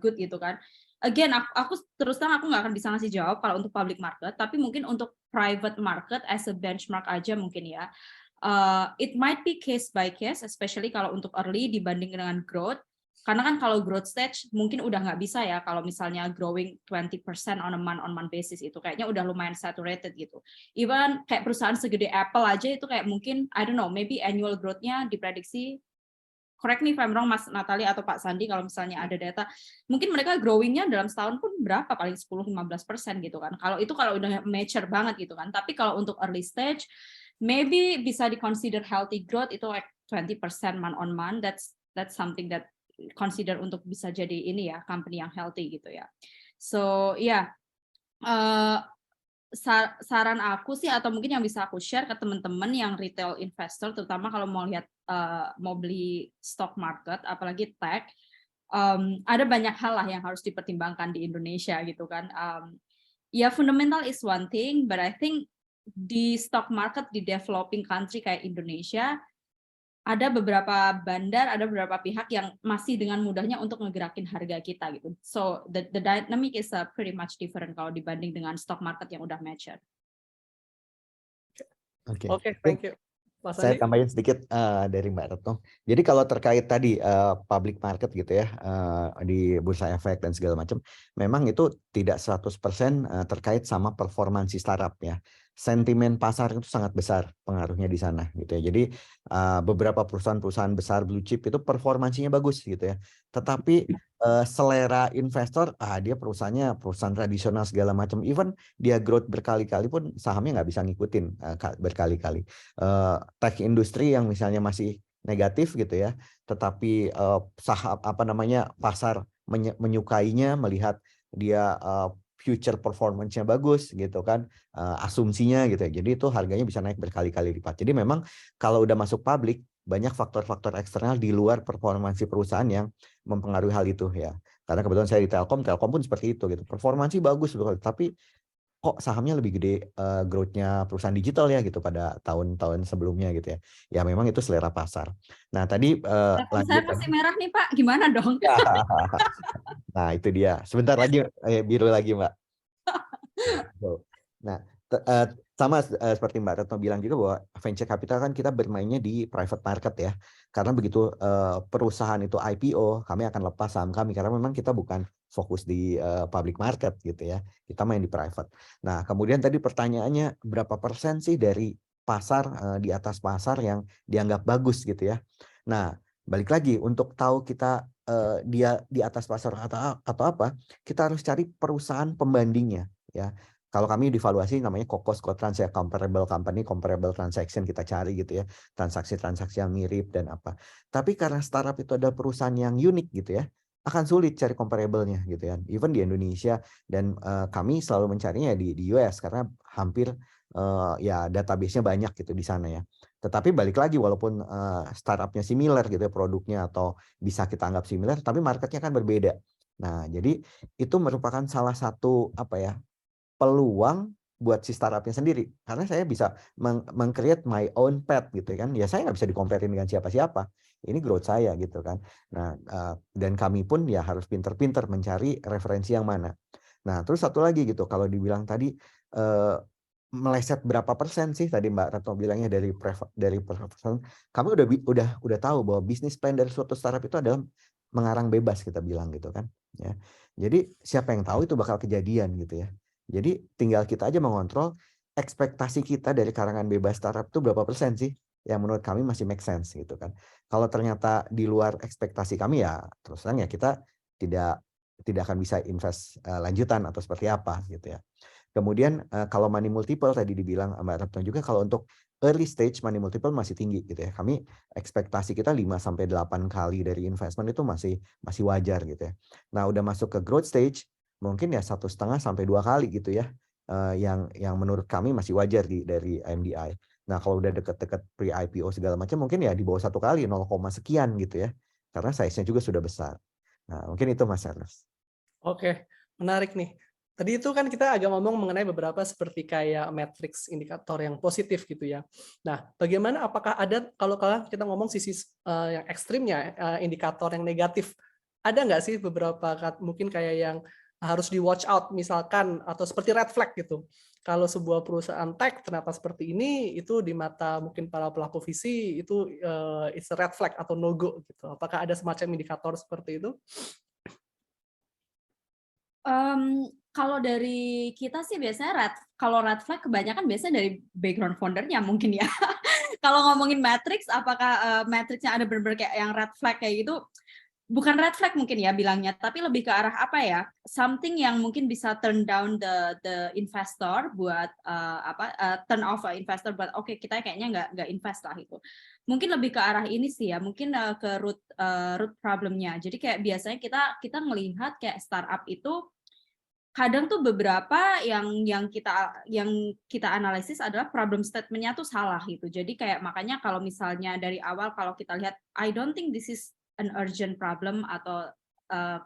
good gitu kan. Again, aku terus terang aku nggak akan bisa ngasih jawab kalau untuk public market, tapi mungkin untuk private market as a benchmark aja mungkin ya. It might be case by case, especially kalau untuk early dibanding dengan growth. Karena kan kalau growth stage mungkin udah nggak bisa ya kalau misalnya growing 20% on a month basis itu kayaknya udah lumayan saturated gitu. Even kayak perusahaan segede Apple aja itu kayak mungkin, I don't know, maybe annual growth-nya diprediksi, correct me if I'm wrong Mas Natali atau Pak Sandi kalau misalnya ada data, mungkin mereka growing-nya dalam setahun pun berapa, paling 10-15% gitu kan. Kalau udah mature banget gitu kan. Tapi kalau untuk early stage, maybe bisa di-consider healthy growth itu like 20% month on month, that's something that consider untuk bisa jadi ini ya, company yang healthy gitu ya. So yeah, saran aku sih atau mungkin yang bisa aku share ke teman-teman yang retail investor, terutama kalau mau lihat mau beli stock market apalagi tech, ada banyak hal lah yang harus dipertimbangkan di Indonesia gitu kan. Ya fundamental is one thing, but I think di stock market di developing country kayak Indonesia ada beberapa bandar, ada beberapa pihak yang masih dengan mudahnya untuk ngegerakin harga kita gitu. So the dynamic is pretty much different kalau dibanding dengan stock market yang udah mature. Oke, thank you. Mas Saya Andi? tambahin sedikit dari Mbak Retno. Jadi kalau terkait tadi public market gitu ya, di bursa efek dan segala macam, memang itu tidak 100% terkait sama performansi startup ya. Sentimen pasar itu sangat besar pengaruhnya di sana gitu ya. Jadi beberapa perusahaan-perusahaan besar blue chip itu performansinya bagus gitu ya. Tetapi selera investor, dia perusahaannya perusahaan tradisional segala macam. Even dia growth berkali-kali pun sahamnya nggak bisa ngikutin berkali-kali. Tech industri yang misalnya masih negatif gitu ya, tetapi saham pasar menyukainya, melihat dia future performance-nya bagus gitu kan, asumsinya gitu ya. Jadi itu harganya bisa naik berkali-kali lipat. Jadi memang kalau udah masuk publik, banyak faktor-faktor eksternal di luar performansi perusahaan yang mempengaruhi hal itu ya. Karena kebetulan saya di Telkom pun seperti itu gitu. Performansi bagus, tapi kok sahamnya lebih gede growth-nya perusahaan digital ya gitu pada tahun-tahun sebelumnya gitu ya. Ya memang itu selera pasar. Nah tadi Telepon saya lanjut masih merah nih Pak, gimana dong? Nah itu dia. Sebentar lagi biru lagi Mbak. Nah, sama seperti Mbak Retno bilang juga bahwa venture capital kan kita bermainnya di private market ya. Karena begitu perusahaan itu IPO, kami akan lepas saham kami karena memang kita bukan fokus di public market gitu ya. Kita main di private. Nah, kemudian tadi pertanyaannya berapa persen sih dari pasar di atas pasar yang dianggap bagus gitu ya. Nah, balik lagi untuk tahu kita dia di atas pasar atau apa, kita harus cari perusahaan pembandingnya ya. Kalau kami divaluasi namanya COCOS, Quotrans ya, comparable company, comparable transaction kita cari gitu ya, transaksi-transaksi yang mirip dan apa. Tapi karena startup itu adalah perusahaan yang unik gitu ya, akan sulit cari comparable-nya gitu ya. Even di Indonesia dan kami selalu mencarinya di US karena hampir ya database-nya banyak gitu di sana ya. Tetapi balik lagi walaupun startup-nya similar gitu ya produknya atau bisa kita anggap similar, tapi marketnya kan berbeda. Nah, jadi itu merupakan salah satu apa ya peluang buat si startupnya sendiri karena saya bisa meng-create my own path gitu kan ya saya nggak bisa dikomparin dengan siapa-siapa ini growth saya gitu kan. Nah dan kami pun ya harus pinter-pinter mencari referensi yang mana. Nah terus satu lagi gitu kalau dibilang tadi meleset berapa persen sih tadi Mbak Retno bilangnya dari persen kami udah tahu bahwa bisnis plan dari suatu startup itu adalah mengarang bebas kita bilang gitu kan ya. Jadi siapa yang tahu itu bakal kejadian gitu ya. Jadi tinggal kita aja mengontrol ekspektasi kita dari karangan bebas startup itu berapa persen sih yang menurut kami masih make sense gitu kan. Kalau ternyata di luar ekspektasi kami ya terus terang ya kita tidak akan bisa invest lanjutan atau seperti apa gitu ya. Kemudian kalau money multiple tadi dibilang Mbak Retno juga kalau untuk early stage money multiple masih tinggi gitu ya. Kami ekspektasi kita 5 sampai 8 kali dari investment itu masih wajar gitu ya. Nah, udah masuk ke growth stage mungkin ya 1,5 sampai 2 kali gitu ya. Yang menurut kami masih wajar dari MDI. Nah, kalau udah deket-deket pre-IPO segala macam mungkin ya di bawah 1 kali 0, sekian gitu ya. Karena size-nya juga sudah besar. Nah, mungkin itu Mas Ernest. Oke, menarik nih. Tadi itu kan kita agak ngomong mengenai beberapa seperti kayak matriks indikator yang positif gitu ya. Nah, bagaimana apakah ada kalau kita ngomong sisi yang ekstrimnya indikator yang negatif, ada nggak sih beberapa mungkin kayak yang harus di watch out misalkan atau seperti red flag gitu. Kalau sebuah perusahaan tech ternyata seperti ini, itu di mata mungkin para pelaku VC itu it's a red flag atau no go gitu. Apakah ada semacam indikator seperti itu? Kalau dari kita sih biasanya kalau red flag kebanyakan biasanya dari background foundernya mungkin ya. Kalau ngomongin matrix, apakah matrixnya ada benar-benar kayak yang red flag kayak gitu? Bukan red flag mungkin ya bilangnya, tapi lebih ke arah apa ya? Something yang mungkin bisa turn down the investor buat turn off investor buat oke, kita kayaknya nggak invest lah itu. Mungkin lebih ke arah ini sih ya, mungkin ke root problemnya. Jadi kayak biasanya kita melihat kayak startup itu kadang tuh beberapa yang kita analisis adalah problem statement-nya tuh salah gitu. Jadi kayak makanya kalau misalnya dari awal kalau kita lihat I don't think this is an urgent problem atau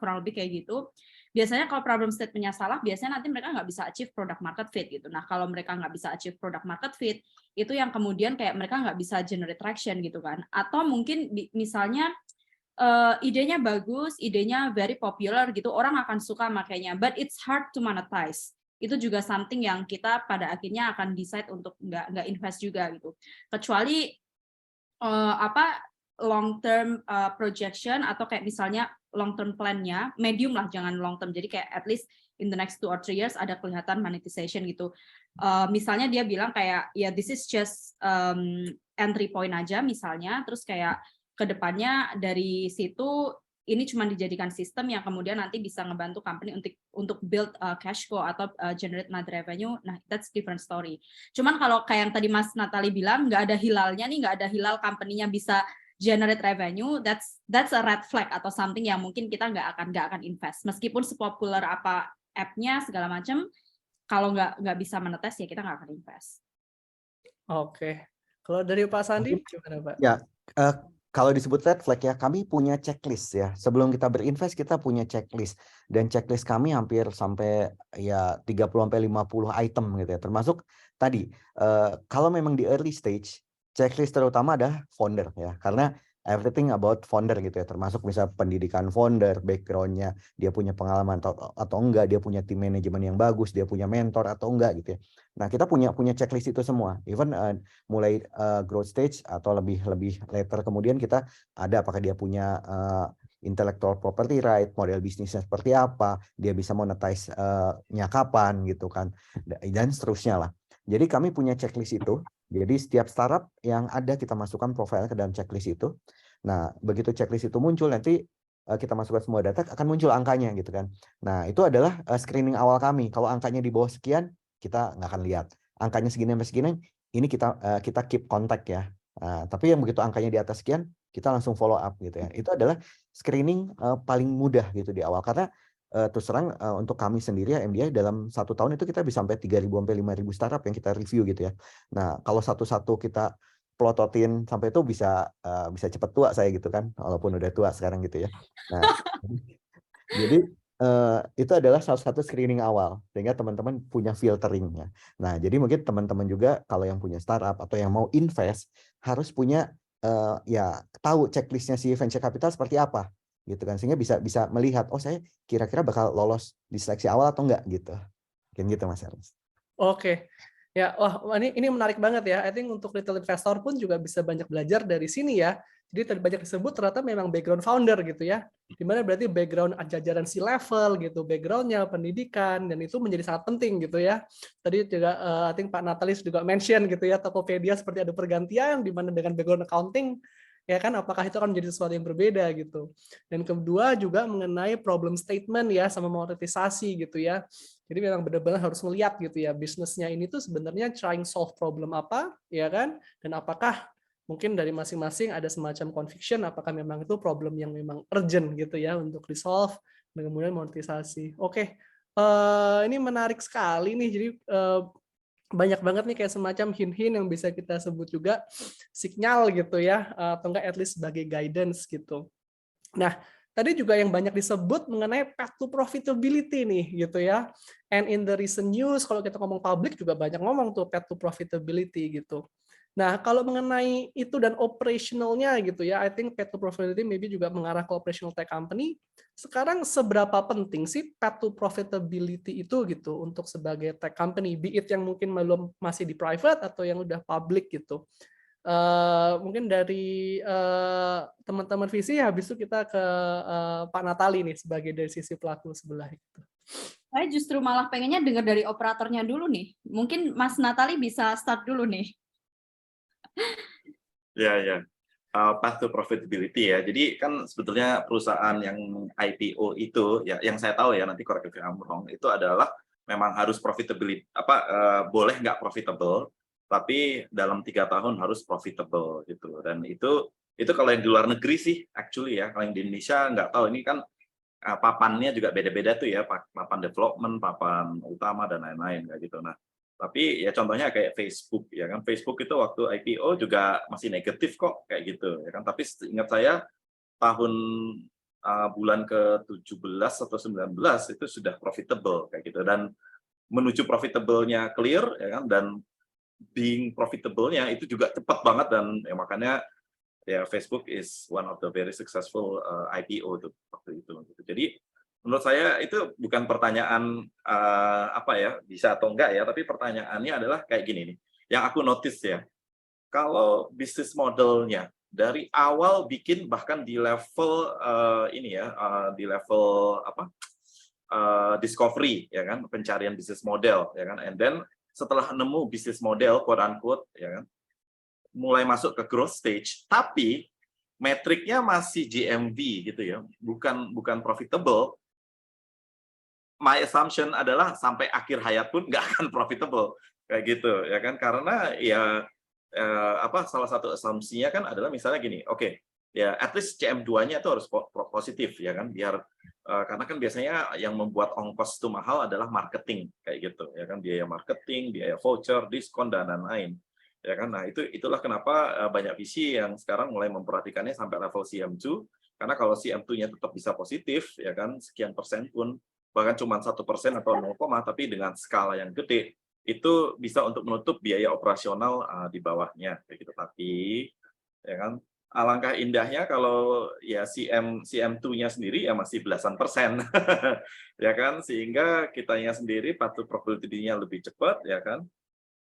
kurang lebih kayak gitu. Biasanya kalau problem statement-nya salah, biasanya nanti mereka nggak bisa achieve product market fit gitu. Nah, kalau mereka nggak bisa achieve product market fit, itu yang kemudian kayak mereka nggak bisa generate traction gitu kan. Atau mungkin misalnya idenya bagus, idenya very popular gitu, orang akan suka makanya, but it's hard to monetize. Itu juga something yang kita pada akhirnya akan decide untuk nggak invest juga gitu. Kecuali long term projection atau kayak misalnya long term plan-nya, medium lah jangan long term. Jadi kayak at least in the next 2 or 3 years ada kelihatan monetization gitu. Misalnya dia bilang kayak ya this is just entry point aja misalnya, terus kayak kedepannya dari situ ini cuma dijadikan sistem yang kemudian nanti bisa ngebantu company untuk build cash flow atau generate net revenue. Nah, that's different story. Cuman kalau kayak yang tadi Mas Natali bilang nggak ada hilalnya nih, nggak ada hilal company-nya bisa generate revenue, that's a red flag atau something yang mungkin kita nggak akan invest. Meskipun sepopuler apa app-nya segala macam, kalau nggak bisa menetes ya kita nggak akan invest. Oke. Kalau dari Pak Sandi gimana Pak? Ya, kalau disebut red flag ya, kami punya checklist ya. Sebelum kita berinvest, kita punya checklist. Dan checklist kami hampir sampai ya 30-50 item gitu ya. Termasuk tadi, kalau memang di early stage, checklist terutama adalah founder ya. Karena everything about founder gitu ya. Termasuk misalnya pendidikan founder, background-nya, dia punya pengalaman atau enggak, dia punya tim manajemen yang bagus, dia punya mentor atau enggak gitu ya. Nah, kita punya checklist itu semua. Even mulai growth stage atau lebih later kemudian kita ada apakah dia punya intellectual property right, model bisnisnya seperti apa, dia bisa monetize-nya kapan gitu kan, dan seterusnya lah. Jadi kami punya checklist itu. Jadi setiap startup yang ada kita masukkan profile ke dalam checklist itu. Nah, begitu checklist itu muncul nanti kita masukkan semua data akan muncul angkanya gitu kan. Nah, itu adalah screening awal kami. Kalau angkanya di bawah sekian, kita nggak akan lihat. Angkanya segini sampai segini, ini kita keep contact ya. Tapi yang begitu angkanya di atas sekian, kita langsung follow up gitu ya. Itu adalah screening paling mudah gitu di awal karena terus terang untuk kami sendiri ya MDI dalam 1 tahun itu kita bisa sampai 3.000 sampai 5.000 startup yang kita review gitu ya. Nah, kalau satu-satu kita plototin sampai itu bisa cepet tua saya gitu kan, walaupun udah tua sekarang gitu ya. Nah, jadi itu adalah salah satu screening awal sehingga teman-teman punya filteringnya. Nah, jadi mungkin teman-teman juga kalau yang punya startup atau yang mau invest harus punya ya tahu checklistnya si venture capital seperti apa gitu kan, sehingga bisa melihat oh saya kira-kira bakal lolos di seleksi awal atau enggak gitu. Mungkin gitu Mas Ernest. Oke. Ya, wah ini menarik banget ya. I think untuk retail investor pun juga bisa banyak belajar dari sini ya. Jadi tadi banyak disebut ternyata memang background founder gitu ya. Dimana berarti background jajaran C-level gitu, background-nya, pendidikan, dan itu menjadi sangat penting gitu ya. Tadi juga I think Pak Natalis juga mention gitu ya, Tokopedia seperti ada pergantian, di mana dengan background accounting, ya kan apakah itu akan menjadi sesuatu yang berbeda gitu. Dan kedua juga mengenai problem statement ya, sama monetisasi gitu ya. Jadi memang benar-benar harus melihat gitu ya, bisnisnya ini tuh sebenarnya trying solve problem apa, ya kan? Dan apakah mungkin dari masing-masing ada semacam conviction, apakah memang itu problem yang memang urgent gitu ya untuk resolve, dan kemudian monetisasi. Oke, ini menarik sekali nih, jadi banyak banget nih kayak semacam hint-hint yang bisa kita sebut juga sinyal gitu ya, atau enggak at least sebagai guidance gitu. Nah, tadi juga yang banyak disebut mengenai path to profitability nih gitu ya. And in the recent news kalau kita ngomong publik juga banyak ngomong tuh path to profitability gitu. Nah, kalau mengenai itu dan operationalnya gitu ya, I think path to profitability maybe juga mengarah ke operational tech company. Sekarang seberapa penting sih path to profitability itu gitu untuk sebagai tech company, be it yang mungkin belum masih di private atau yang udah public gitu. Mungkin dari teman-teman visi, habis itu kita ke Pak Natali nih sebagai dari sisi pelaku sebelah itu. Saya justru malah pengennya dengar dari operatornya dulu nih. Mungkin Mas Natali bisa start dulu nih. Ya. Path to profitability ya. Jadi kan sebetulnya perusahaan yang IPO itu ya, yang saya tahu ya, nanti correct if I'm wrong, itu adalah memang harus profitability boleh nggak profitable, tapi dalam 3 tahun harus profitable gitu. Dan itu kalau yang di luar negeri sih actually ya. Kalau yang di Indonesia nggak tahu, ini kan papannya juga beda-beda tuh ya, papan development, papan utama dan lain-lain kayak gitu. Nah, tapi ya contohnya kayak Facebook ya kan, Facebook itu waktu IPO juga masih negatif kok kayak gitu ya kan, tapi ingat saya tahun bulan ke-17 atau 19 itu sudah profitable kayak gitu, dan menuju profitable-nya clear ya kan, dan being profitable-nya itu juga cepat banget, dan ya makanya ya Facebook is one of the very successful IPO tuh waktu itu gitu. Jadi menurut saya itu bukan pertanyaan bisa atau enggak ya, tapi pertanyaannya adalah kayak gini nih. Yang aku notice ya, kalau bisnis modelnya dari awal bikin bahkan di level di level discovery ya kan, pencarian bisnis model ya kan, and then setelah nemu bisnis model quote unquote ya kan, mulai masuk ke growth stage, tapi metriknya masih GMV gitu ya, bukan profitable. My assumption adalah sampai akhir hayat pun nggak akan profitable kayak gitu ya kan, karena ya salah satu asumsinya kan adalah misalnya gini, oke, ya at least CM2-nya itu harus positif ya kan, biar karena kan biasanya yang membuat ongkos itu mahal adalah marketing kayak gitu ya kan, biaya marketing, biaya voucher, diskon dan lain-lain. ya kan. Nah, itulah kenapa banyak VC yang sekarang mulai memperhatikannya sampai level CM2, karena kalau CM2-nya tetap bisa positif, ya kan, sekian persen pun, bahkan cuma 1% atau 0, tapi dengan skala yang gede, itu bisa untuk menutup biaya operasional di bawahnya, kayak gitu. Tapi, ya kan, alangkah indahnya kalau ya CM2-nya sendiri ya masih belasan persen, ya kan, sehingga kitanya sendiri path to profitability-nya lebih cepat, ya kan,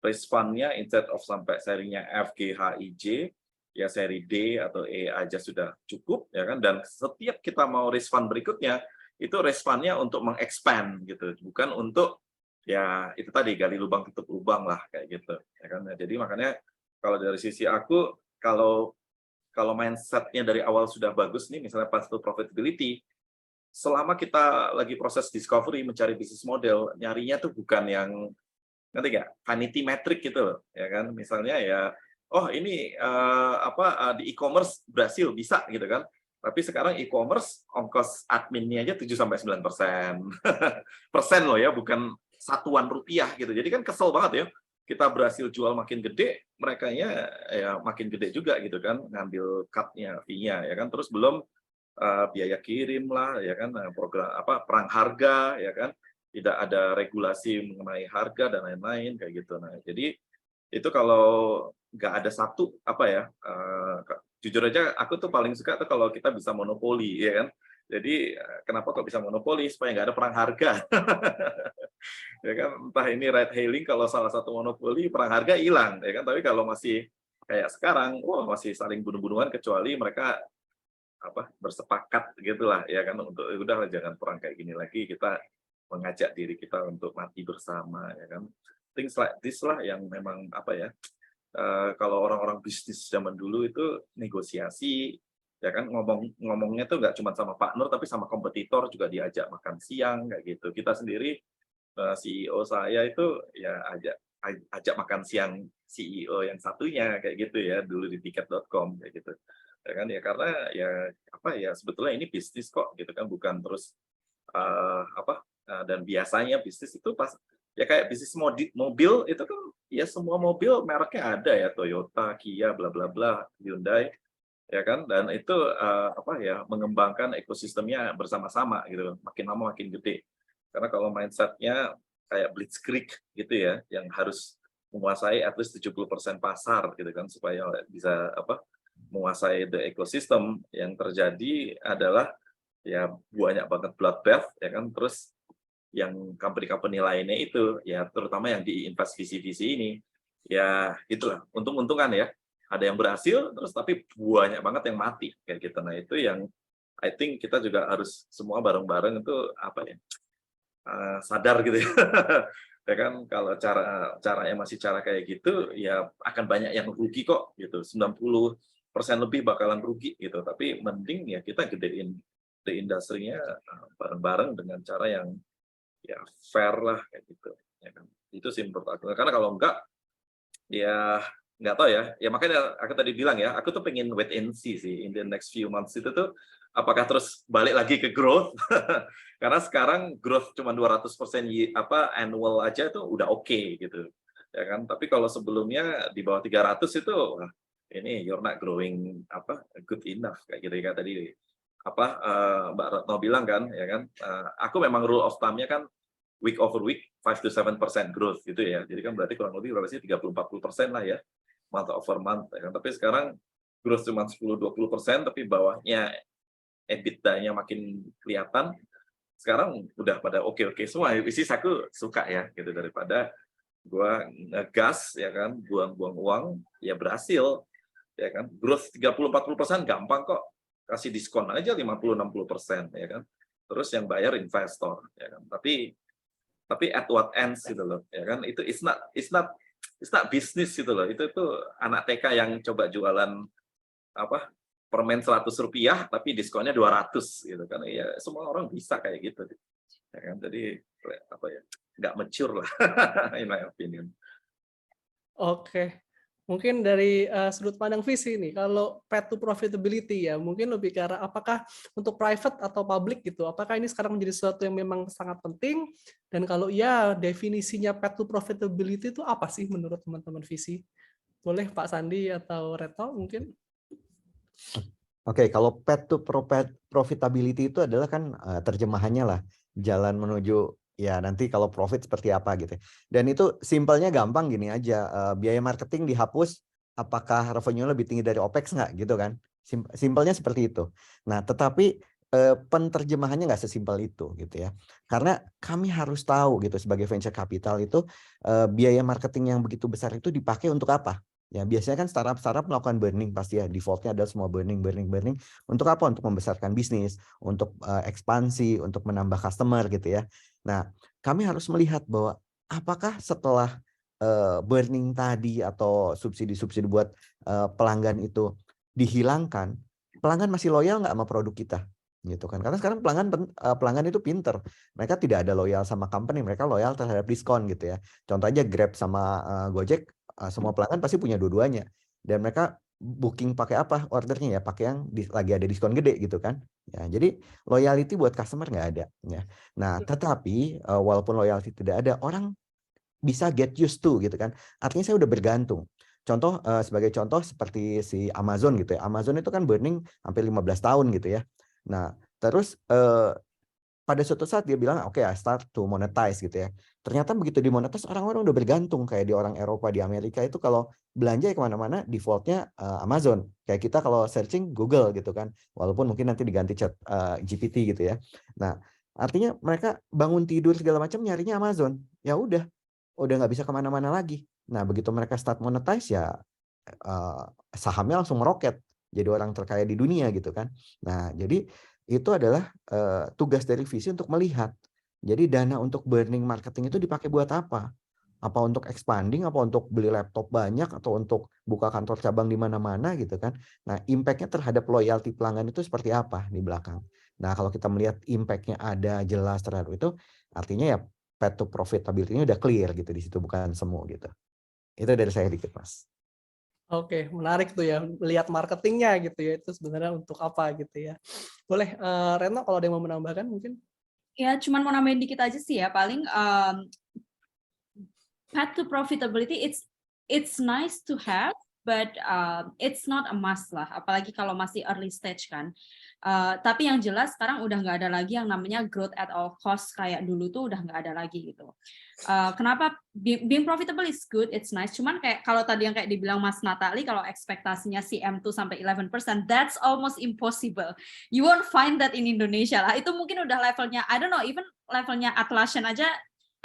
raise fund-nya instead of sampai serinya F, G, H, I, J, ya seri D atau E aja sudah cukup, ya kan, dan setiap kita mau raise fund berikutnya, itu raise fund-nya untuk mengexpand gitu, bukan untuk ya itu tadi gali lubang tutup lubang lah kayak gitu, ya kan. Nah, jadi makanya kalau dari sisi aku, kalau mindset-nya dari awal sudah bagus nih, misalnya path to profitability, selama kita lagi proses discovery, mencari bisnis model, nyarinya tuh bukan yang, ngerti nggak? Vanity metric gitu loh, ya kan? Misalnya ya, oh ini di e-commerce berhasil, bisa gitu kan. Tapi sekarang e-commerce, ongkos adminnya aja 7-9%. Persen loh ya, bukan satuan rupiah gitu. Jadi kan kesel banget ya. Kita berhasil jual makin gede, merekanya ya makin gede juga gitu kan, ngambil cut-nya, fee-nya ya kan, terus belum biaya kirim lah ya kan, program perang harga ya kan, tidak ada regulasi mengenai harga dan lain-lain kayak gitu. Nah, jadi itu kalau nggak ada satu jujur aja aku tuh paling suka tuh kalau kita bisa monopoli ya kan. Jadi kenapa kok bisa monopoli? Supaya nggak ada perang harga. Ya kan, entah ini ride hailing, kalau salah satu monopoli perang harga hilang ya kan, tapi kalau masih kayak sekarang, wah masih saling bunuh-bunuhan, kecuali mereka bersepakat gitulah ya kan, untuk udah jangan perang kayak gini lagi, kita mengajak diri kita untuk mati bersama ya kan, things like this lah yang memang kalau orang-orang bisnis zaman dulu itu negosiasi ya kan, ngomongnya tuh nggak cuma sama partner tapi sama kompetitor juga diajak makan siang kayak gitu. Kita sendiri CEO saya itu ya ajak makan siang CEO yang satunya kayak gitu ya, dulu di tiket.com kayak gitu ya kan, ya karena ya sebetulnya ini bisnis kok gitu kan, bukan terus dan biasanya bisnis itu pas ya kayak bisnis mobil itu kan ya, semua mobil mereknya ada ya, Toyota, Kia, bla bla bla, Hyundai ya kan, dan itu mengembangkan ekosistemnya bersama-sama gitu, makin lama makin gede. Karena kalau mindset-nya kayak blitzkrieg gitu ya, yang harus menguasai at least 70% pasar gitu kan, supaya bisa menguasai the ecosystem, yang terjadi adalah ya banyak banget bloodbath ya kan, terus yang company-company lainnya itu ya, terutama yang diinvest visi-visi ini ya itulah untung-untungan ya, ada yang berhasil terus tapi banyak banget yang mati kayak gitu. Nah, itu yang I think kita juga harus semua bareng-bareng itu sadar gitu ya. Ya kan, kalau caranya masih cara kayak gitu ya akan banyak yang rugi kok gitu, 90% lebih bakalan rugi gitu. Tapi mending ya kita gedein the industry-nya bareng-bareng dengan cara yang ya fair lah kayak gitu ya kan. Itu sih menurut aku, karena kalau enggak ya nggak tahu ya, makanya aku tadi bilang ya, aku tuh pengen wait and see sih in the next few months itu tuh, apakah terus balik lagi ke growth. Karena sekarang growth cuma 200% annual aja tuh udah oke gitu ya kan, tapi kalau sebelumnya di bawah 300 itu wah, ini you're not growing good enough kayak gitu ya. Tadi Mbak Retno bilang kan ya kan, aku memang rule of thumb-nya kan week over week 5-7% growth gitu ya, jadi kan berarti kurang lebih berapa sih, 30-40% lah ya, month over month ya kan. Tapi sekarang growth cuma 10-20%, tapi bawahnya EBITDA-nya makin kelihatan. Sekarang udah pada oke semua. Bisnis aku suka ya gitu, daripada gua ngegas ya kan, buang-buang uang ya berhasil ya kan. Growth 30-40% gampang kok, kasih diskon aja 50-60% ya kan, terus yang bayar investor ya kan. Tapi at what ends gitu loh ya kan, itu it's not business gitu loh. Itu anak TK yang coba jualan permen Rp100 tapi diskonnya 200 gitu kan, ya semua orang bisa kayak gitu ya kan. Jadi nggak mature lah in my opinion. Oke, mungkin dari sudut pandang visi nih, kalau path to profitability ya, mungkin lebih ke arah apakah untuk private atau public gitu, apakah ini sekarang menjadi sesuatu yang memang sangat penting, dan kalau iya, definisinya path to profitability itu apa sih menurut teman-teman visi? Boleh Pak Sandi atau Retno mungkin? Oke, kalau path to profitability itu adalah kan terjemahannya lah jalan menuju ya nanti kalau profit seperti apa gitu. Dan itu simpelnya gampang gini aja, biaya marketing dihapus, apakah revenue lebih tinggi dari OPEX nggak gitu kan? Simpelnya seperti itu. Nah, tetapi penerjemahannya nggak sesimpel itu gitu ya. Karena kami harus tahu gitu sebagai venture capital itu biaya marketing yang begitu besar itu dipakai untuk apa? Ya, biasanya kan startup melakukan burning pasti ya, defaultnya adalah semua burning. Untuk apa? Untuk membesarkan bisnis, untuk ekspansi, untuk menambah customer gitu ya. Nah, kami harus melihat bahwa apakah setelah burning tadi atau subsidi-subsidi buat pelanggan itu dihilangkan, pelanggan masih loyal nggak sama produk kita? Gitu kan. Karena sekarang pelanggan itu pinter. Mereka tidak ada loyal sama company, mereka loyal terhadap diskon gitu ya. Contoh aja Grab sama Gojek, semua pelanggan pasti punya dua-duanya, dan mereka booking pakai apa ordernya ya, pakai yang lagi ada diskon gede gitu kan ya. Jadi loyalty buat customer nggak ada ya. Nah, tetapi walaupun loyalty tidak ada, orang bisa get used to gitu kan, artinya saya udah bergantung. Contoh sebagai contoh seperti si Amazon gitu ya. Amazon itu kan burning hampir 15 tahun gitu ya. Nah, terus pada suatu saat dia bilang, oke, I start to monetize gitu ya. Ternyata begitu dimonetize, orang-orang udah bergantung. Kayak di orang Eropa, di Amerika itu kalau belanja ya kemana-mana, defaultnya Amazon. Kayak kita kalau searching Google gitu kan. Walaupun mungkin nanti diganti chat GPT gitu ya. Nah, artinya mereka bangun tidur segala macam nyarinya Amazon. Ya udah nggak bisa kemana-mana lagi. Nah, begitu mereka start monetize ya sahamnya langsung meroket. Jadi orang terkaya di dunia gitu kan. Nah, jadi itu adalah tugas dari visi untuk melihat. Jadi dana untuk burning marketing itu dipakai buat apa? Apa untuk expanding, apa untuk beli laptop banyak, atau untuk buka kantor cabang di mana-mana gitu kan. Nah, impact-nya terhadap loyalty pelanggan itu seperti apa di belakang. Nah, kalau kita melihat impact-nya ada jelas terhadap itu, artinya ya path to profitability-nya udah clear gitu di situ, bukan semu gitu. Itu dari saya dikit, Mas. Oke, menarik tuh ya, lihat marketingnya gitu ya, itu sebenarnya untuk apa gitu ya. Boleh, Retno kalau ada yang mau menambahkan mungkin? Ya, cuman mau nambahin dikit aja sih ya, paling path to profitability it's nice to have, but it's not a must lah, apalagi kalau masih early stage kan. Tapi yang jelas sekarang udah nggak ada lagi yang namanya growth at all cost kayak dulu tuh, udah nggak ada lagi gitu. Kenapa being profitable is good, it's nice. Cuman kayak kalau tadi yang kayak dibilang Mas Natali, kalau ekspektasinya CM2 sampai 11%, that's almost impossible. You won't find that in Indonesia lah. Itu mungkin udah levelnya, I don't know, even levelnya Atlassian aja.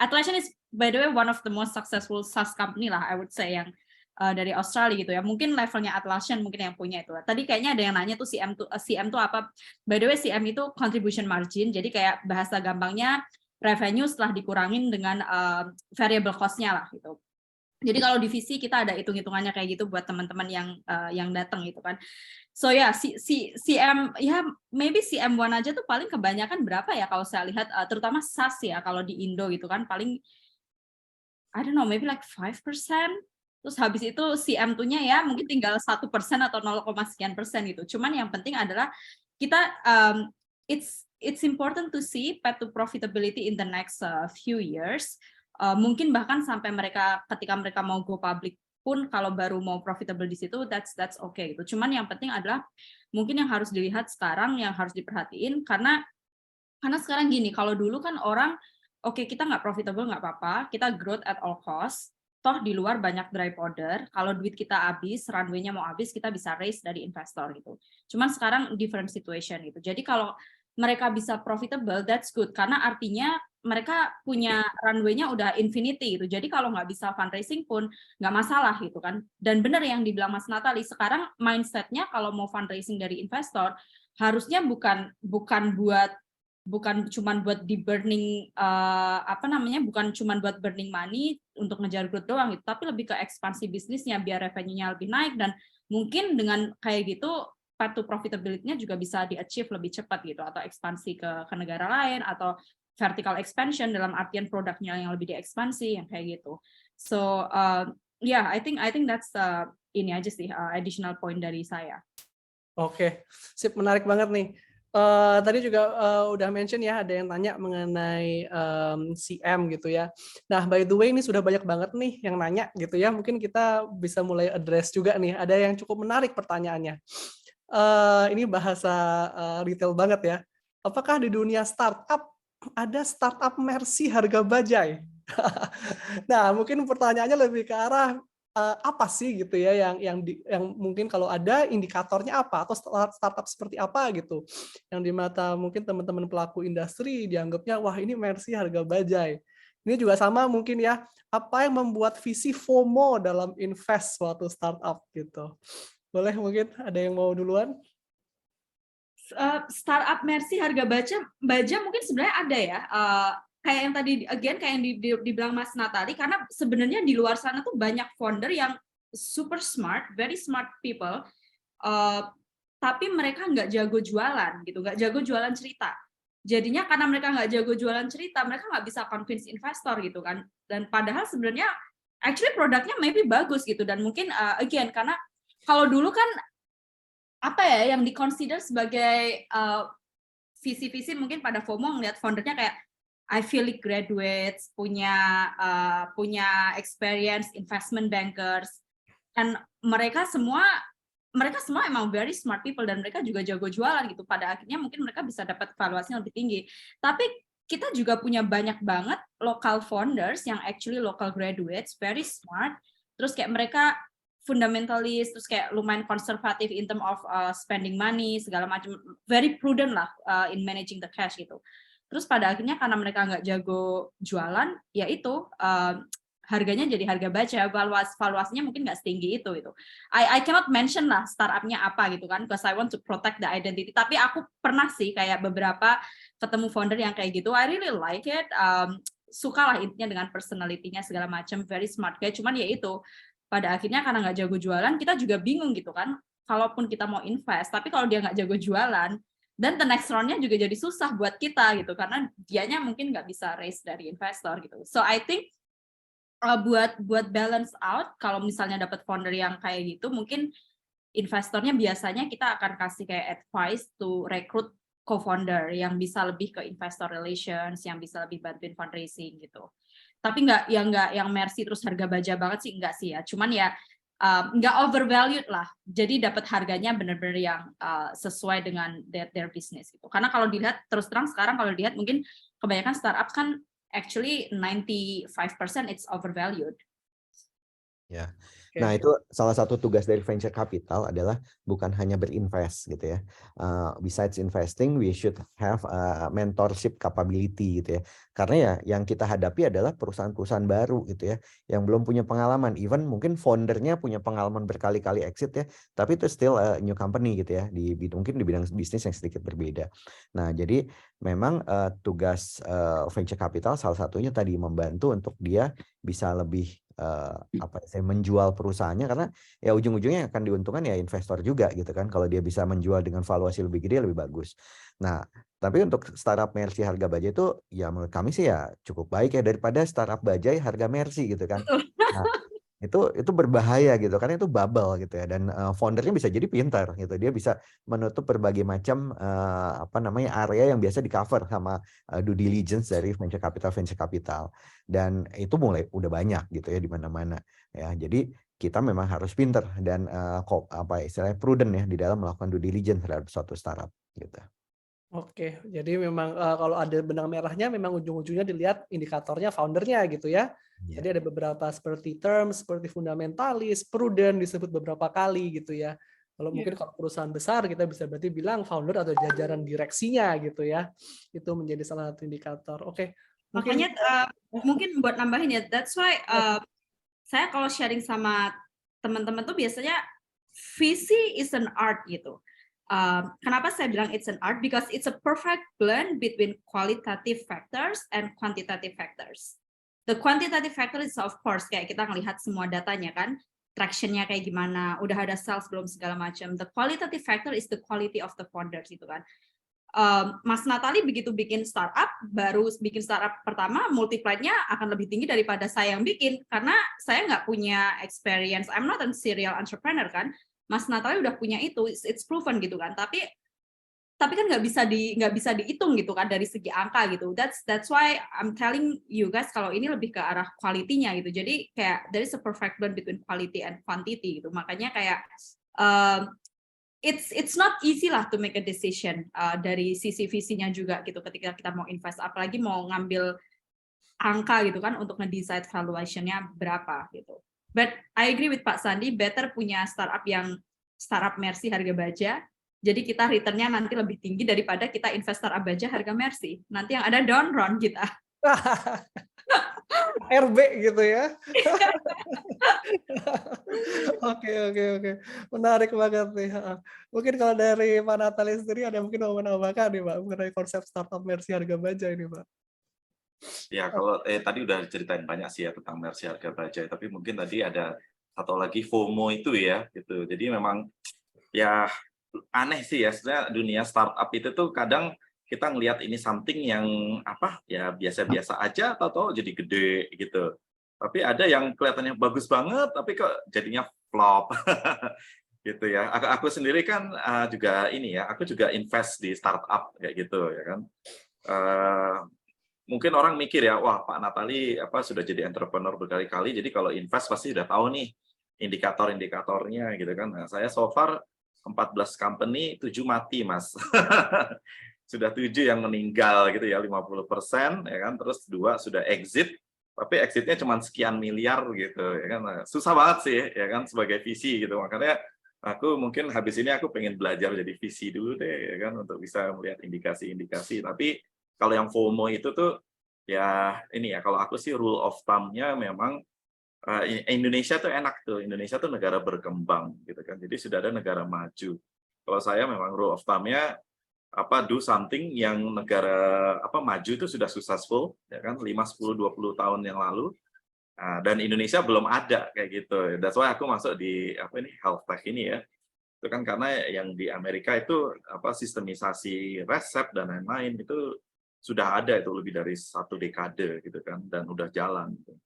Atlassian is by the way one of the most successful SaaS company lah, I would say, yang dari Australia gitu ya. Mungkin levelnya Atlassian mungkin yang punya itu. Tadi kayaknya ada yang nanya tuh CM tuh apa? By the way, CM itu contribution margin. Jadi kayak bahasa gampangnya revenue setelah dikurangin dengan variable cost-nya lah gitu. Jadi kalau divisi kita ada hitung-hitungannya kayak gitu buat teman-teman yang datang gitu kan. So ya, CM ya maybe CM1 aja tuh paling kebanyakan berapa ya kalau saya lihat, terutama SaaS ya kalau di Indo gitu kan, paling I don't know, maybe like 5%. Terus habis itu CM2-nya ya mungkin tinggal 1% atau 0, sekian persen gitu. Cuman yang penting adalah kita it's important to see path to profitability in the next few years. Mungkin bahkan sampai ketika mereka mau go public pun kalau baru mau profitable di situ, that's okay gitu. Cuman yang penting adalah mungkin yang harus dilihat sekarang, yang harus diperhatiin, karena sekarang gini, kalau dulu kan orang oke, kita nggak profitable nggak apa-apa, kita growth at all cost, toh di luar banyak dry powder, kalau duit kita habis, runway-nya mau habis, kita bisa raise dari investor gitu. Cuman sekarang different situation gitu. Jadi kalau mereka bisa profitable, that's good, karena artinya mereka punya runway-nya udah infinity gitu. Jadi kalau nggak bisa fundraising pun nggak masalah gitu kan. Dan benar yang dibilang Mas Natali, sekarang mindset-nya kalau mau fundraising dari investor, harusnya bukan cuman buat di burning bukan cuman buat burning money untuk ngejar growth doang gitu, tapi lebih ke ekspansi bisnisnya biar revenue-nya lebih naik, dan mungkin dengan kayak gitu path to profitability-nya juga bisa di-achieve lebih cepat gitu, atau ekspansi ke negara lain, atau vertical expansion dalam artian produknya yang lebih diekspansi yang kayak gitu. So yeah, I think that's ini aja sih additional point dari saya. Oke, sip, menarik banget nih. Tadi juga udah mention ya, ada yang tanya mengenai CM gitu ya. Nah, by the way ini sudah banyak banget nih yang nanya gitu ya. Mungkin kita bisa mulai address juga nih. Ada yang cukup menarik pertanyaannya. Ini bahasa retail banget ya. Apakah di dunia startup ada startup Mercy harga bajai? Nah, mungkin pertanyaannya lebih ke arah apa sih gitu ya yang mungkin kalau ada indikatornya apa atau startup seperti apa gitu yang di mata mungkin teman-teman pelaku industri dianggapnya wah ini Mercy harga bajai. Ini juga sama mungkin ya, apa yang membuat visi FOMO dalam invest suatu startup gitu. Boleh mungkin ada yang mau duluan? Startup Mercy harga baja mungkin sebenarnya ada ya. Kayak yang tadi kayak yang dibilang Mas Natali, karena sebenarnya di luar sana tuh banyak founder yang super smart, very smart people, tapi mereka nggak jago jualan gitu, nggak jago jualan cerita. Jadinya karena mereka nggak jago jualan cerita, mereka nggak bisa convince investor gitu kan. Dan padahal sebenarnya actually produknya maybe bagus gitu, dan mungkin karena kalau dulu kan apa ya yang di-consider sebagai visi-visi mungkin pada FOMO ngeliat foundernya kayak Ivy League graduates, punya experience investment bankers, dan mereka semua emang very smart people dan mereka juga jago jualan gitu. Pada akhirnya mungkin mereka bisa dapat valuasi yang lebih tinggi. Tapi kita juga punya banyak banget local founders yang actually local graduates, very smart, terus kayak mereka fundamentalis, terus kayak lumayan konservatif in term of spending money, segala macam, very prudent lah in managing the cash gitu. Terus pada akhirnya karena mereka nggak jago jualan, ya itu harganya jadi harga baja, valuasinya mungkin nggak setinggi itu. I cannot mention lah startupnya apa gitu kan, because I want to protect the identity. Tapi aku pernah sih kayak beberapa ketemu founder yang kayak gitu, I really like it. Suka lah intinya dengan personality-nya segala macam, very smart guy. Cuman ya itu, pada akhirnya karena nggak jago jualan, kita juga bingung gitu kan. Kalaupun kita mau invest, tapi kalau dia nggak jago jualan, dan the next round-nya juga jadi susah buat kita gitu, karena dianya mungkin nggak bisa raise dari investor gitu. So I think buat balance out, kalau misalnya dapat founder yang kayak gitu, mungkin investornya biasanya kita akan kasih kayak advice to recruit co-founder yang bisa lebih ke investor relations, yang bisa lebih bantuin fundraising gitu. Tapi nggak yang Mercy terus harga baja banget sih, enggak sih ya. Cuman ya nggak overvalued lah. Jadi dapat harganya benar-benar yang sesuai dengan their business gitu. Karena kalau dilihat terus terang sekarang kalau dilihat mungkin kebanyakan startup kan actually 95% it's overvalued. Ya. Nah, itu salah satu tugas dari venture capital adalah bukan hanya berinvest gitu ya. Besides investing, we should have mentorship capability gitu ya. Karena ya yang kita hadapi adalah perusahaan-perusahaan baru gitu ya, yang belum punya pengalaman. Even mungkin foundernya punya pengalaman berkali-kali exit ya, tapi itu still a new company gitu ya. Mungkin di bidang bisnis yang sedikit berbeda. Nah, jadi memang tugas venture capital salah satunya tadi membantu untuk dia bisa lebih menjual perusahaannya, karena ya ujung-ujungnya akan diuntungkan ya investor juga gitu kan, kalau dia bisa menjual dengan valuasi lebih gede lebih bagus. Nah, tapi untuk startup Mercy harga bajai itu ya menurut kami sih ya cukup baik ya, daripada startup bajai harga Mercy gitu kan. Nah, itu berbahaya gitu karena itu bubble gitu ya, dan foundernya bisa jadi pintar gitu, dia bisa menutup berbagai macam area yang biasa di cover sama due diligence dari venture capital, dan itu udah banyak gitu ya di mana-mana ya. Jadi kita memang harus pintar dan istilahnya prudent ya di dalam melakukan due diligence terhadap suatu startup gitu. Oke, jadi memang kalau ada benang merahnya memang ujung-ujungnya dilihat indikatornya foundernya gitu ya. Yeah. Jadi ada beberapa seperti terms, seperti fundamentalis, prudent disebut beberapa kali gitu ya. Kalau mungkin kalau perusahaan besar kita bisa berarti bilang founder atau jajaran direksinya gitu ya. Itu menjadi salah satu indikator. Oke. Makanya mungkin buat nambahin ya, that's why saya kalau sharing sama teman-teman tuh biasanya visi is an art gitu. Kenapa saya bilang it's an art? Because it's a perfect blend between qualitative factors and quantitative factors. The quantitative factor is of course kayak kita ngelihat semua datanya kan, traction-nya kayak gimana, udah ada sales belum segala macam. The qualitative factor is the quality of the founders gitu kan. Mas Natali begitu bikin startup, baru bikin startup pertama, multiplier-nya akan lebih tinggi daripada saya yang bikin, karena saya nggak punya experience, I'm not a serial entrepreneur kan. Mas Natali udah punya itu, it's proven gitu kan. Tapi tapi kan nggak bisa dihitung gitu kan dari segi angka gitu. That's why I'm telling you guys kalau ini lebih ke arah quality-nya gitu. Jadi kayak there is a perfect blend between quality and quantity gitu. Makanya kayak it's not easy lah to make a decision dari sisi visinya juga gitu ketika kita mau invest, apalagi mau ngambil angka gitu kan untuk nge-decide valuation-nya berapa gitu. But I agree with Pak Sandi, better punya startup yang startup Mercy harga baja. Jadi kita return-nya nanti lebih tinggi daripada kita invest startup baja harga Mercy. Nanti yang ada down round kita. RB gitu ya. Oke. Menarik banget nih. Mungkin kalau dari Pak Natali sendiri ada mungkin mau menambahkan nih Pak mengenai konsep startup Mercy harga baja ini Pak. Ya kalau tadi udah ceritain banyak sih ya tentang Mercy harga baja, tapi mungkin tadi ada satu lagi FOMO itu ya gitu. Jadi memang ya aneh sih ya, sebenarnya dunia startup itu tuh kadang kita ngelihat ini something yang apa ya biasa-biasa aja atau jadi gede gitu. Tapi ada yang kelihatannya bagus banget tapi kok jadinya flop. Gitu ya. Aku sendiri kan juga ini ya, aku juga invest di startup kayak gitu ya kan. Mungkin orang mikir ya, wah Pak Natali sudah jadi entrepreneur berkali-kali, jadi kalau invest pasti udah tahu nih indikator-indikatornya gitu kan. Nah, saya so far 14 company, 7 mati, Mas. Sudah 7 yang meninggal gitu ya, 50% ya kan, terus 2 sudah exit, tapi exitnya cuma sekian miliar gitu ya kan. Nah, susah banget sih ya kan sebagai VC gitu. Makanya aku mungkin habis ini aku pengen belajar jadi VC dulu deh ya kan untuk bisa melihat indikasi-indikasi. Tapi kalau yang FOMO itu tuh ya ini ya, kalau aku sih rule of thumb-nya memang Indonesia tuh enak tuh, Indonesia tuh negara berkembang gitu kan, jadi sudah ada negara maju. Kalau saya memang rule of thumb-nya do something yang negara maju itu sudah successful ya kan 5, 10, 20 tahun yang lalu, dan Indonesia belum ada kayak gitu. That's why aku masuk di health tech ini ya. Itu kan karena yang di Amerika itu sistemisasi resep dan lain-lain itu sudah ada itu lebih dari 1 dekade gitu kan, dan udah jalan gitu.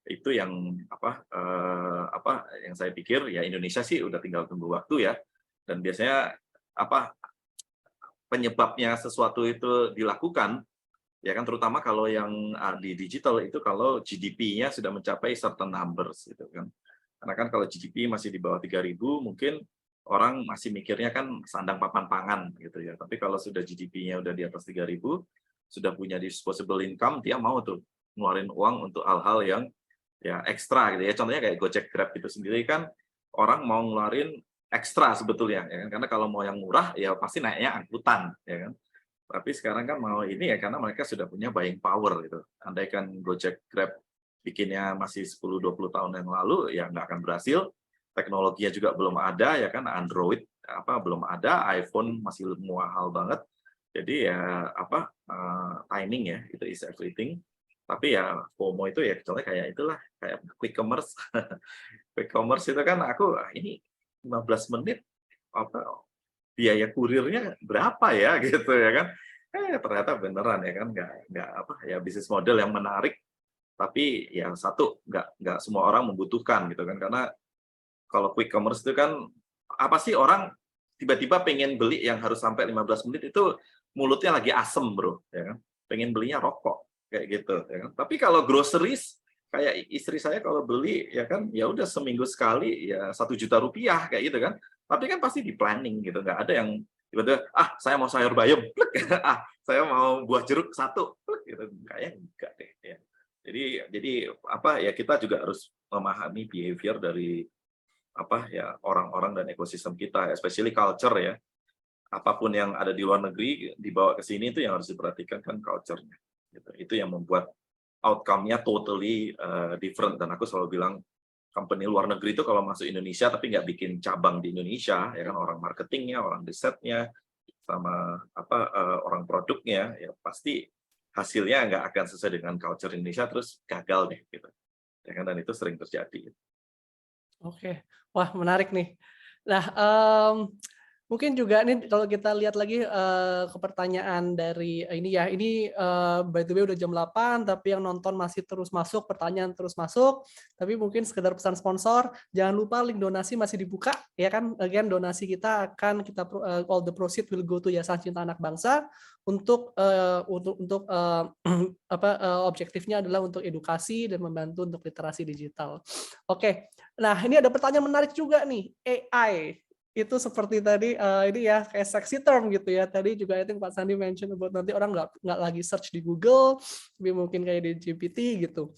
Itu yang yang saya pikir ya Indonesia sih udah tinggal tunggu waktu ya, dan biasanya penyebabnya sesuatu itu dilakukan ya kan, terutama kalau yang di digital itu kalau GDP-nya sudah mencapai certain numbers gitu kan. Karena kan kalau GDP masih di bawah 3.000 mungkin orang masih mikirnya kan sandang papan pangan gitu ya, tapi kalau sudah GDP-nya udah di atas 3.000 sudah punya disposable income, dia mau tuh ngeluarin uang untuk hal-hal yang ya ekstra gitu ya. Contohnya kayak Gojek, Grab itu sendiri kan orang mau ngeluarin ekstra sebetulnya ya kan, karena kalau mau yang murah ya pasti naiknya angkutan ya kan. Tapi sekarang kan mau ini ya karena mereka sudah punya buying power gitu. Andaikan Gojek, Grab bikinnya masih 10-20 tahun yang lalu ya nggak akan berhasil. Teknologinya juga belum ada ya kan, Android belum ada, iPhone masih mahal banget. Jadi ya timing ya itu is everything. Tapi ya FOMO itu ya contohnya kayak itulah, kayak quick commerce. Quick commerce itu kan aku ini 15 menit biaya kurirnya berapa ya gitu ya kan. Ternyata beneran ya kan, nggak ya bisnis model yang menarik, tapi yang satu nggak semua orang membutuhkan gitu kan. Karena kalau quick commerce itu kan apa sih, orang tiba-tiba pengen beli yang harus sampai 15 menit itu mulutnya lagi asem bro ya kan, pengen belinya rokok kayak gitu ya kan. Tapi kalau groceries kayak istri saya kalau beli ya kan ya udah seminggu sekali ya 1 juta rupiah kayak gitu kan. Tapi kan pasti di planning gitu, nggak ada yang tiba-tiba saya mau sayur bayam, saya mau buah jeruk 1 gitu, kayaknya enggak deh ya. Jadi ya kita juga harus memahami behavior dari orang-orang dan ekosistem kita, especially culture ya. Apapun yang ada di luar negeri dibawa ke sini itu yang harus diperhatikan kan culture-nya. Gitu. Itu yang membuat outcome-nya totally different. Dan aku selalu bilang company luar negeri itu kalau masuk Indonesia tapi nggak bikin cabang di Indonesia, ya kan, orang marketingnya, orang risetnya, sama orang produknya, ya pasti hasilnya nggak akan sesuai dengan culture Indonesia, terus gagal deh gitu. Ya kan, dan itu sering terjadi. Oke, wah menarik nih. Nah, Mungkin juga nih kalau kita lihat lagi ke pertanyaan dari ini ya, ini by the way udah jam 8 tapi yang nonton masih terus masuk, pertanyaan terus masuk, tapi mungkin sekedar pesan sponsor, jangan lupa link donasi masih dibuka ya kan, again donasi kita akan all the proceed will go to Yayasan Cinta Anak Bangsa untuk objektifnya adalah untuk edukasi dan membantu untuk literasi digital. Oke. Nah, ini ada pertanyaan menarik juga nih, AI. Itu seperti tadi ini ya kayak sexy term gitu ya. Tadi juga I think Pak Sandi mention about nanti orang nggak lagi search di Google, tapi mungkin kayak di GPT gitu.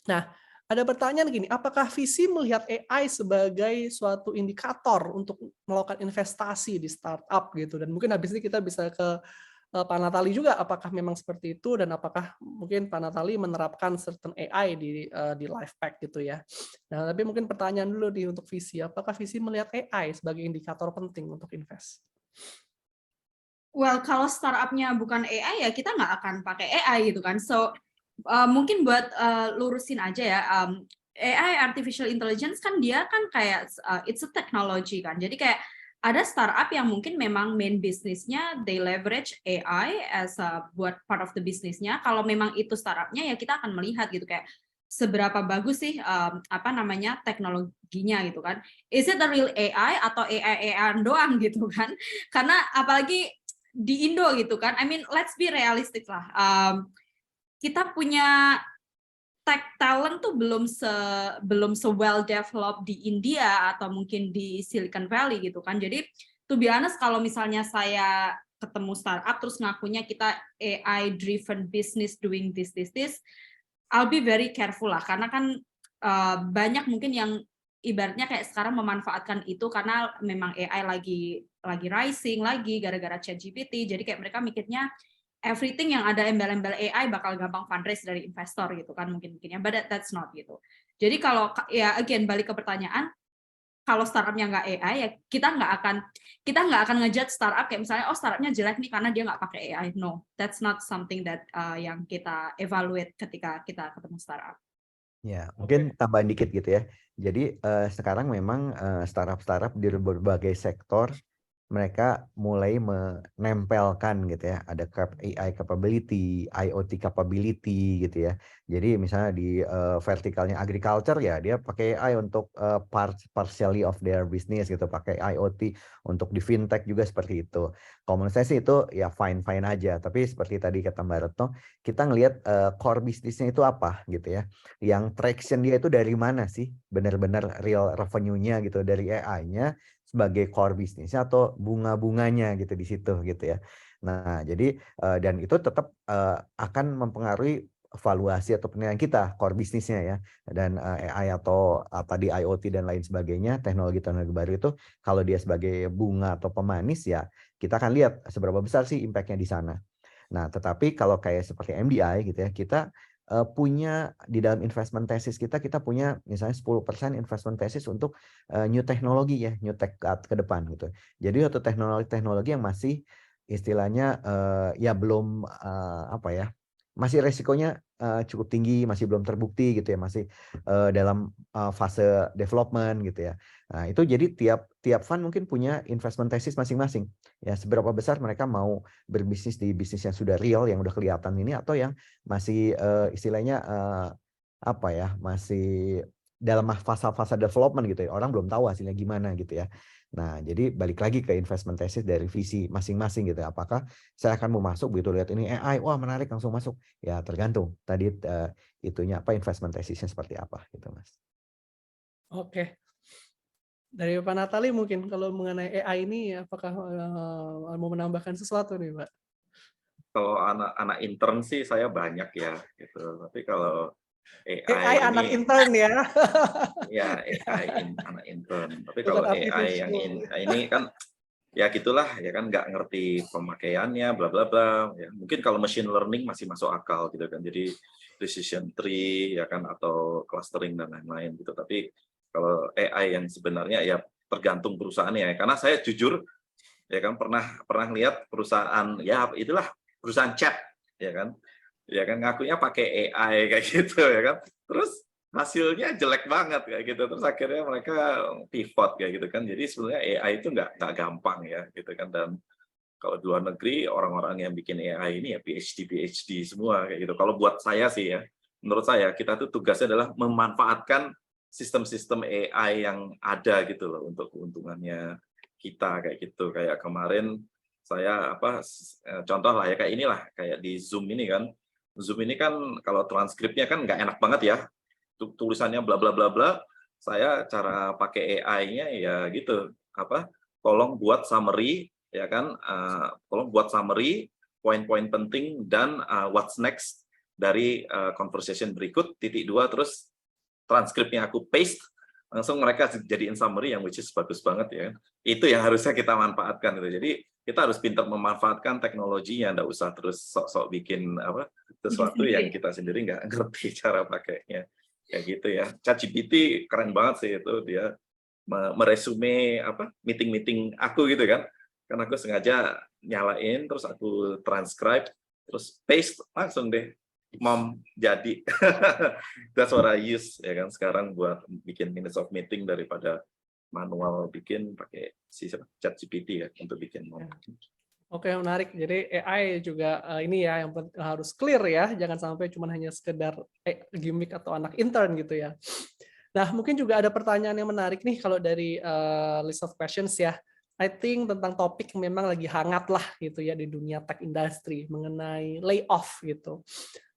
Nah, ada pertanyaan gini, apakah visi melihat AI sebagai suatu indikator untuk melakukan investasi di startup gitu? Dan mungkin habis ini kita bisa ke Pak Natali juga, apakah memang seperti itu dan apakah mungkin Pak Natali menerapkan certain AI di LifePack gitu ya. Nah, tapi mungkin pertanyaan dulu nih untuk visi, apakah visi melihat AI sebagai indikator penting untuk invest? Well, kalau startupnya bukan AI ya kita nggak akan pakai AI gitu kan. So mungkin buat lurusin aja ya, AI artificial intelligence kan dia kan kayak it's a technology kan. Jadi kayak ada startup yang mungkin memang main bisnisnya they leverage AI as buat part of the bisnisnya. Kalau memang itu startupnya ya kita akan melihat gitu kayak seberapa bagus sih teknologinya gitu kan. Is it a real AI atau AI doang gitu kan? Karena apalagi di Indo gitu kan. I mean let's be realistic lah. Kita punya tech talent tuh belum se well developed di India atau mungkin di Silicon Valley gitu kan. Jadi to be honest kalau misalnya saya ketemu startup terus ngakunya kita AI driven business doing this, I'll be very careful lah karena kan banyak mungkin yang ibaratnya kayak sekarang memanfaatkan itu karena memang AI lagi rising lagi gara-gara ChatGPT. Jadi kayak mereka mikirnya everything yang ada embel-embel AI bakal gampang fundraise dari investor gitu kan mungkin-mungkinnya, but that's not gitu. Jadi kalau ya again balik ke pertanyaan, kalau startupnya nggak AI ya kita nggak akan ngejudge startup kayak misalnya oh startupnya jelek nih karena dia nggak pakai AI. No, that's not something that yang kita evaluate ketika kita ketemu startup. Ya, mungkin tambahan dikit gitu ya. Jadi sekarang memang startup-startup di berbagai sektor mereka mulai menempelkan gitu ya, ada AI capability, IoT capability gitu ya. Jadi misalnya di vertikalnya agriculture ya dia pakai AI untuk partially of their business gitu, pakai IoT untuk di fintech juga seperti itu. Kalau menurut saya sih itu ya fine aja, tapi seperti tadi kata Mbak Retno, kita ngelihat core bisnisnya itu apa gitu ya. Yang traction dia itu dari mana sih? Benar-benar real revenue-nya gitu dari AI-nya sebagai core bisnisnya atau bunga-bunganya gitu di situ gitu ya. Nah, jadi dan itu tetap akan mempengaruhi valuasi atau penilaian kita core bisnisnya ya. Dan AI atau tadi IoT dan lain sebagainya, teknologi-teknologi baru itu kalau dia sebagai bunga atau pemanis ya kita akan lihat seberapa besar sih impact-nya di sana. Nah, tetapi kalau kayak seperti MDI gitu ya, kita punya di dalam investment thesis kita punya misalnya 10% investment thesis untuk new teknologi ya, new tech ke depan gitu. Jadi atau teknologi yang masih istilahnya ya belum masih resikonya cukup tinggi, masih belum terbukti gitu ya, masih dalam fase development gitu ya. Nah, itu jadi tiap fund mungkin punya investment thesis masing-masing. Ya, seberapa besar mereka mau berbisnis di bisnis yang sudah real, yang udah kelihatan ini atau yang masih istilahnya masih dalam fase development gitu ya. Orang belum tahu hasilnya gimana gitu ya. Nah, jadi balik lagi ke investment thesis dari visi masing-masing gitu. Apakah saya akan mau masuk begitu lihat ini AI, wah menarik langsung masuk. Ya tergantung tadi itunya investment thesisnya seperti apa gitu, Mas. Oke. Dari Pak Natali mungkin kalau mengenai AI ini apakah mau menambahkan sesuatu nih, Pak? Kalau anak-anak intern sih saya banyak ya gitu. Tapi kalau AI ini, anak intern ya. Ya AI anak intern. Tapi Bukan kalau AI yang artificial. ini kan ya gitulah ya kan nggak ngerti pemakaiannya bla bla bla ya. Mungkin kalau machine learning masih masuk akal gitu kan. Jadi decision tree ya kan atau clustering dan lain-lain gitu. Tapi kalau AI yang sebenarnya ya tergantung perusahaannya ya. Karena saya jujur ya kan pernah lihat perusahaan ya itulah perusahaan chat ya kan ngakunya pakai AI kayak gitu ya kan. Terus hasilnya jelek banget kayak gitu. Terus akhirnya mereka pivot kayak gitu kan. Jadi sebenarnya AI itu nggak gampang ya gitu kan. Dan kalau di luar negeri orang-orang yang bikin AI ini ya PhD semua kayak gitu. Kalau buat saya sih ya, menurut saya kita tuh tugasnya adalah memanfaatkan sistem-sistem AI yang ada gitu loh untuk keuntungannya kita kayak gitu. Kayak kemarin saya contoh lah ya kayak inilah, kayak di Zoom ini kan. Zoom ini kan kalau transkripnya kan nggak enak banget ya. Tulisannya bla bla bla bla. Saya cara pakai AI-nya ya gitu. Tolong buat summary ya kan, tolong buat summary poin-poin penting dan what's next dari conversation berikut, titik 2, terus transkripnya aku paste, langsung mereka jadiin summary yang which is bagus banget ya. Itu yang harusnya kita manfaatkan gitu. Jadi kita harus pintar memanfaatkan teknologinya, nggak usah terus sok-sok bikin sesuatu yang kita sendiri nggak ngerti cara pakainya. Kayak gitu ya. ChatGPT keren banget sih itu, dia meresume meeting-meeting aku gitu kan. Kan aku sengaja nyalain, terus aku transcribe, terus paste, langsung deh, Mom, jadi. That's what I use ya kan sekarang buat bikin minutes of meeting daripada manual bikin pakai ChatGPT ya untuk bikin Mom. Oke, menarik. Jadi AI juga ini ya yang harus clear ya, jangan sampai cuma hanya sekedar gimmick atau anak intern gitu ya. Nah, mungkin juga ada pertanyaan yang menarik nih kalau dari list of questions ya. I think tentang topik memang lagi hangat lah gitu ya di dunia tech industry mengenai layoff gitu.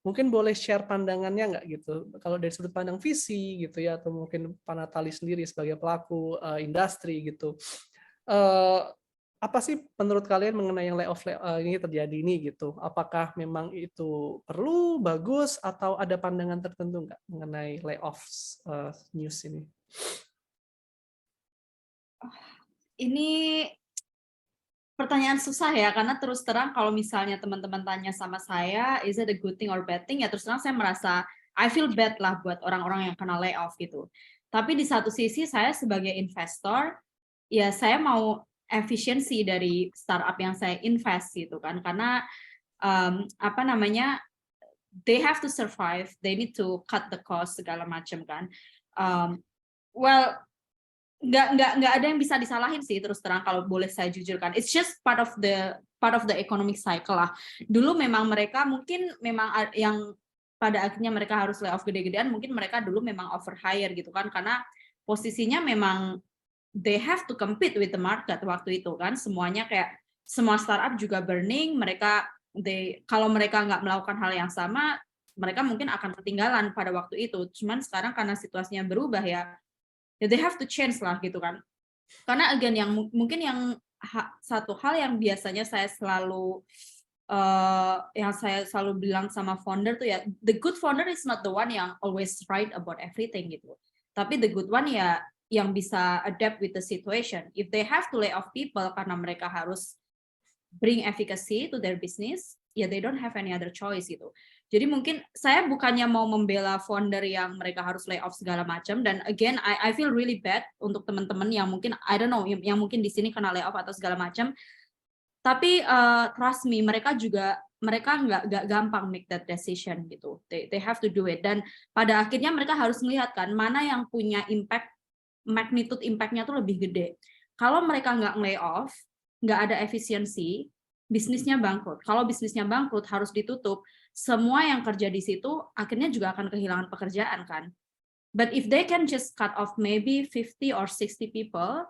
Mungkin boleh share pandangannya nggak gitu? Kalau dari sudut pandang visi gitu ya, atau mungkin Pak Natali sendiri sebagai pelaku industri gitu. Apa sih menurut kalian mengenai yang layoff ini terjadi ini gitu? Apakah memang itu perlu, bagus, atau ada pandangan tertentu nggak mengenai layoffs news ini? Ini pertanyaan susah ya, karena terus terang kalau misalnya teman-teman tanya sama saya, is it a good thing or bad thing, ya terus terang saya merasa I feel bad lah buat orang-orang yang kena layoff gitu. Tapi di satu sisi saya sebagai investor, ya saya mau efisiensi dari startup yang saya invest gitu kan, karena they have to survive, they need to cut the cost segala macam kan. Well, nggak ada yang bisa disalahin sih terus terang kalau boleh saya jujurkan. It's just part of the economic cycle lah. Dulu memang mereka mungkin memang yang pada akhirnya mereka harus layoff gede-gedean, mungkin mereka dulu memang overhire gitu kan, karena posisinya memang they have to compete with the market waktu itu kan. Semuanya kayak semua startup juga burning, kalau mereka nggak melakukan hal yang sama, mereka mungkin akan ketinggalan pada waktu itu. Cuman sekarang karena situasinya berubah ya they have to change lah gitu kan. Karena again mungkin yang satu hal yang biasanya saya selalu bilang sama founder tuh ya, the good founder is not the one yang always right about everything gitu. Tapi the good one ya yang bisa adapt with the situation. If they have to lay off people karena mereka harus bring efficacy to their business, ya they don't have any other choice gitu. Jadi mungkin saya bukannya mau membela founder yang mereka harus lay off segala macam, dan again I feel really bad untuk teman-teman yang mungkin I don't know yang mungkin di sini kena lay off atau segala macam. Tapi trust me, mereka nggak gampang make that decision gitu. They have to do it, dan pada akhirnya mereka harus melihat kan mana yang punya magnitude impact-nya tuh lebih gede. Kalau mereka nggak lay off, nggak ada efisiensi, bisnisnya bangkrut. Kalau bisnisnya bangkrut harus ditutup, semua yang kerja di situ akhirnya juga akan kehilangan pekerjaan kan. But if they can just cut off maybe 50 or 60 people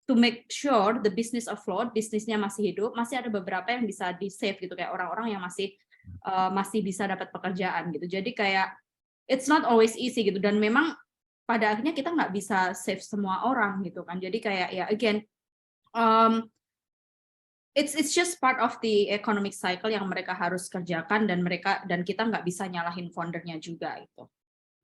to make sure the business afloat, bisnisnya masih hidup, masih ada beberapa yang bisa di save gitu, kayak orang-orang yang masih bisa dapat pekerjaan gitu. Jadi kayak it's not always easy gitu, dan memang pada akhirnya kita nggak bisa save semua orang gitu kan. Jadi kayak ya again it's just part of the economic cycle yang mereka harus kerjakan, dan kita nggak bisa nyalahin foundernya juga itu.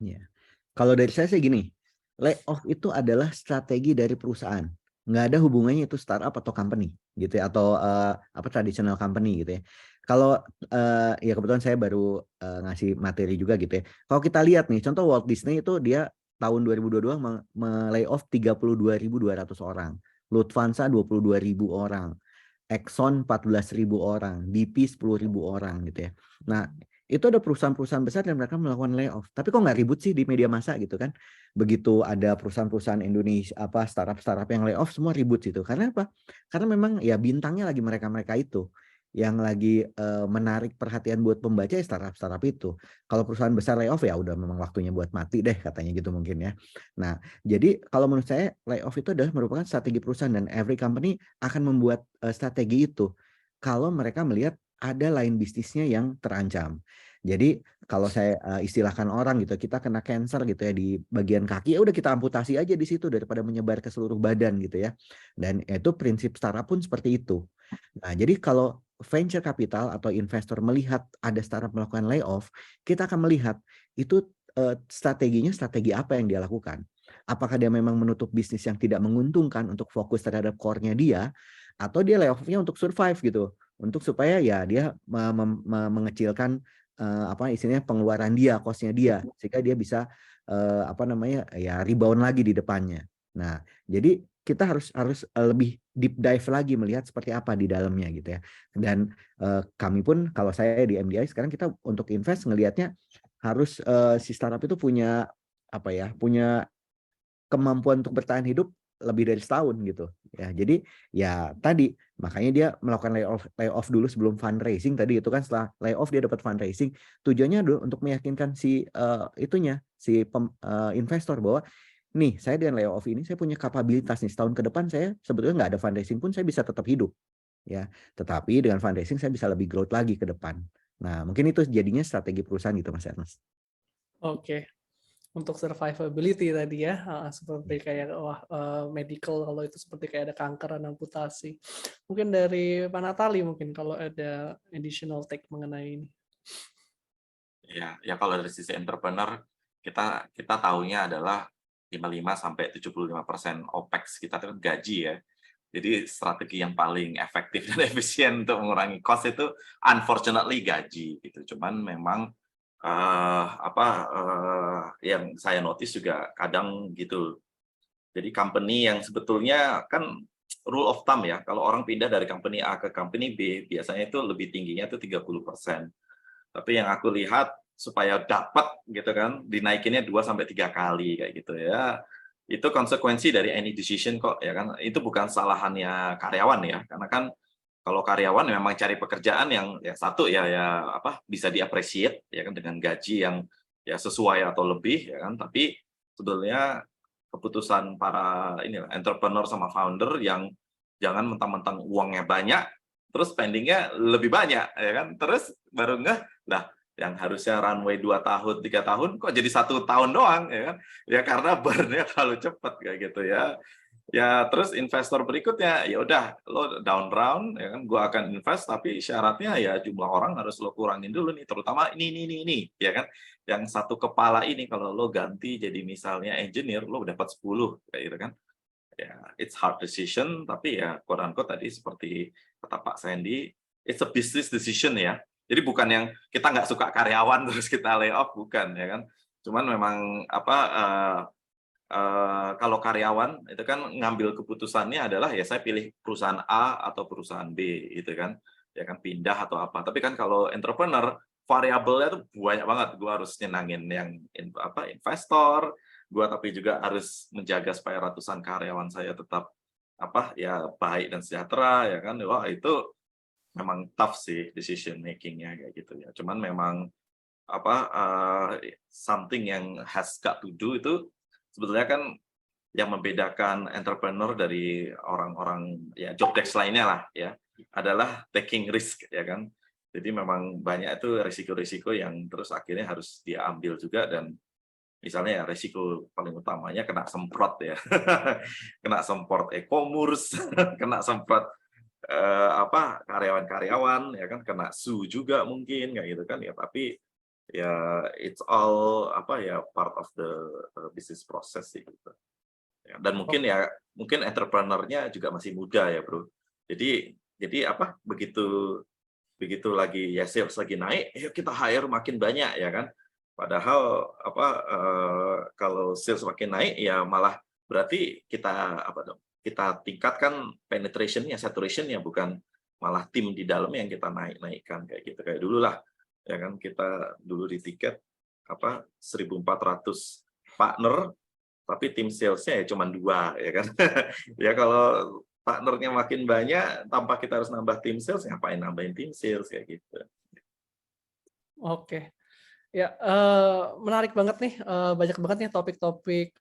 Iya. Kalau dari saya sih gini, layoff itu adalah strategi dari perusahaan. Nggak ada hubungannya itu startup atau company gitu ya, atau traditional company gitu ya. Kalau ya kebetulan saya baru ngasih materi juga gitu ya. Kalau kita lihat nih, contoh Walt Disney itu dia tahun 2022 me-layoff 32.200 orang. Lufthansa 22.000 orang. Exxon 14.000 orang, BP 10.000 orang gitu ya. Nah, itu ada perusahaan-perusahaan besar dan mereka melakukan layoff. Tapi kok nggak ribut sih di media massa gitu kan? Begitu ada perusahaan-perusahaan Indonesia startup-startup yang layoff semua ribut gitu. Karena apa? Karena memang ya bintangnya lagi mereka-mereka itu yang lagi menarik perhatian buat pembaca ya startup-startup itu. Kalau perusahaan besar layoff ya udah memang waktunya buat mati deh katanya gitu mungkin ya. Nah, jadi kalau menurut saya layoff itu adalah merupakan strategi perusahaan dan every company akan membuat strategi itu kalau mereka melihat ada line bisnisnya yang terancam. Jadi kalau saya istilahkan orang gitu, kita kena cancer gitu ya di bagian kaki, ya udah kita amputasi aja di situ daripada menyebar ke seluruh badan gitu ya. Dan itu prinsip startup pun seperti itu. Nah, jadi kalau venture capital atau investor melihat ada startup melakukan layoff, kita akan melihat itu strateginya strategi apa yang dia lakukan. Apakah dia memang menutup bisnis yang tidak menguntungkan untuk fokus terhadap core-nya dia, atau dia layoff-nya untuk survive gitu, untuk supaya ya dia mengecilkan apa istilahnya pengeluaran dia, cost-nya dia, sehingga dia bisa ya rebound lagi di depannya. Nah, jadi kita harus lebih deep dive lagi melihat seperti apa di dalamnya gitu ya. Dan kami pun kalau saya di MDI sekarang kita untuk invest ngelihatnya harus si startup itu punya punya kemampuan untuk bertahan hidup lebih dari setahun gitu ya. Jadi ya tadi makanya dia melakukan layoff dulu sebelum fundraising tadi itu kan, setelah layoff dia dapat fundraising, tujuannya adalah untuk meyakinkan si investor bahwa nih saya dengan layoff ini saya punya kapabilitas nih setahun ke depan saya sebetulnya nggak ada fundraising pun saya bisa tetap hidup ya, tetapi dengan fundraising saya bisa lebih growth lagi ke depan. Nah mungkin itu jadinya strategi perusahaan gitu Mas Ernest. Oke. Untuk survivability tadi ya, seperti kayak medical, kalau itu seperti kayak ada kanker dan amputasi. Mungkin dari Pak Natali mungkin kalau ada additional take mengenai ini. Ya kalau dari sisi entrepreneur kita tahunya adalah 55-75% OPEX kita itu gaji ya. Jadi strategi yang paling efektif dan efisien untuk mengurangi cost itu unfortunately gaji gitu. Cuman memang yang saya notice juga kadang gitu. Jadi company yang sebetulnya kan rule of thumb ya, kalau orang pindah dari company A ke company B biasanya itu lebih tingginya itu 30%. Tapi yang aku lihat supaya dapat gitu kan dinaikinnya 2-3 kali kayak gitu ya. Itu konsekuensi dari any decision kok ya kan. Itu bukan salahannya karyawan ya, karena kan kalau karyawan memang cari pekerjaan yang satu bisa di-appreciate ya kan dengan gaji yang ya sesuai atau lebih ya kan, tapi sebetulnya keputusan para entrepreneur sama founder yang jangan mentang-mentang uangnya banyak terus spendingnya lebih banyak ya kan, terus baru lah yang harusnya runway 2 tahun 3 tahun kok jadi 1 tahun doang ya kan, ya karena burn-nya terlalu cepat kayak gitu ya. Ya terus investor berikutnya ya udah lo down round ya kan, gua akan invest tapi syaratnya ya jumlah orang harus lo kurangin dulu nih, terutama ini ya kan, yang satu kepala ini kalau lo ganti jadi misalnya engineer lo dapat 10 kayak gitu kan ya. It's hard decision tapi ya quote unquote tadi seperti kata Pak Sandy, it's a business decision ya. Jadi bukan yang kita nggak suka karyawan terus kita layoff, bukan ya kan, cuman memang kalau karyawan itu kan ngambil keputusannya adalah ya saya pilih perusahaan A atau perusahaan B gitu kan, ya kan pindah atau apa. Tapi kan kalau entrepreneur variabelnya tuh banyak banget. Gua harus nyenangin yang investor, gua tapi juga harus menjaga supaya ratusan karyawan saya tetap baik dan sejahtera ya kan. Wah itu memang tough sih decision makingnya kayak gitu ya. Cuman memang something yang has got to do itu sebetulnya kan yang membedakan entrepreneur dari orang-orang ya job desk lainnya lah ya, adalah taking risk ya kan. Jadi memang banyak itu risiko-risiko yang terus akhirnya harus diambil juga, dan misalnya ya risiko paling utamanya kena semprot ya. Kena semprot e-commerce, kena semprot karyawan-karyawan ya kan, kena sue juga mungkin kayak gitu kan ya. Tapi ya it's all part of the business process sih gitu. Ya, dan mungkin entrepreneur-nya juga masih muda ya bro. Jadi begitu lagi ya sales lagi naik, ya kita hire makin banyak ya kan. Padahal kalau sales makin naik ya malah berarti kita tingkatkan penetration-nya, saturation-nya, bukan malah tim di dalamnya yang kita naikkan kayak gitu. Kayak dulu lah ya kan kita dulu di tiket 1.400 partner, tapi tim salesnya ya cuma 2, ya kan. Ya kalau partnernya makin banyak, tanpa kita harus nambah tim sales, ngapain nambahin tim sales kayak gitu. Oke. Ya, menarik banget nih, banyak banget nih topik-topik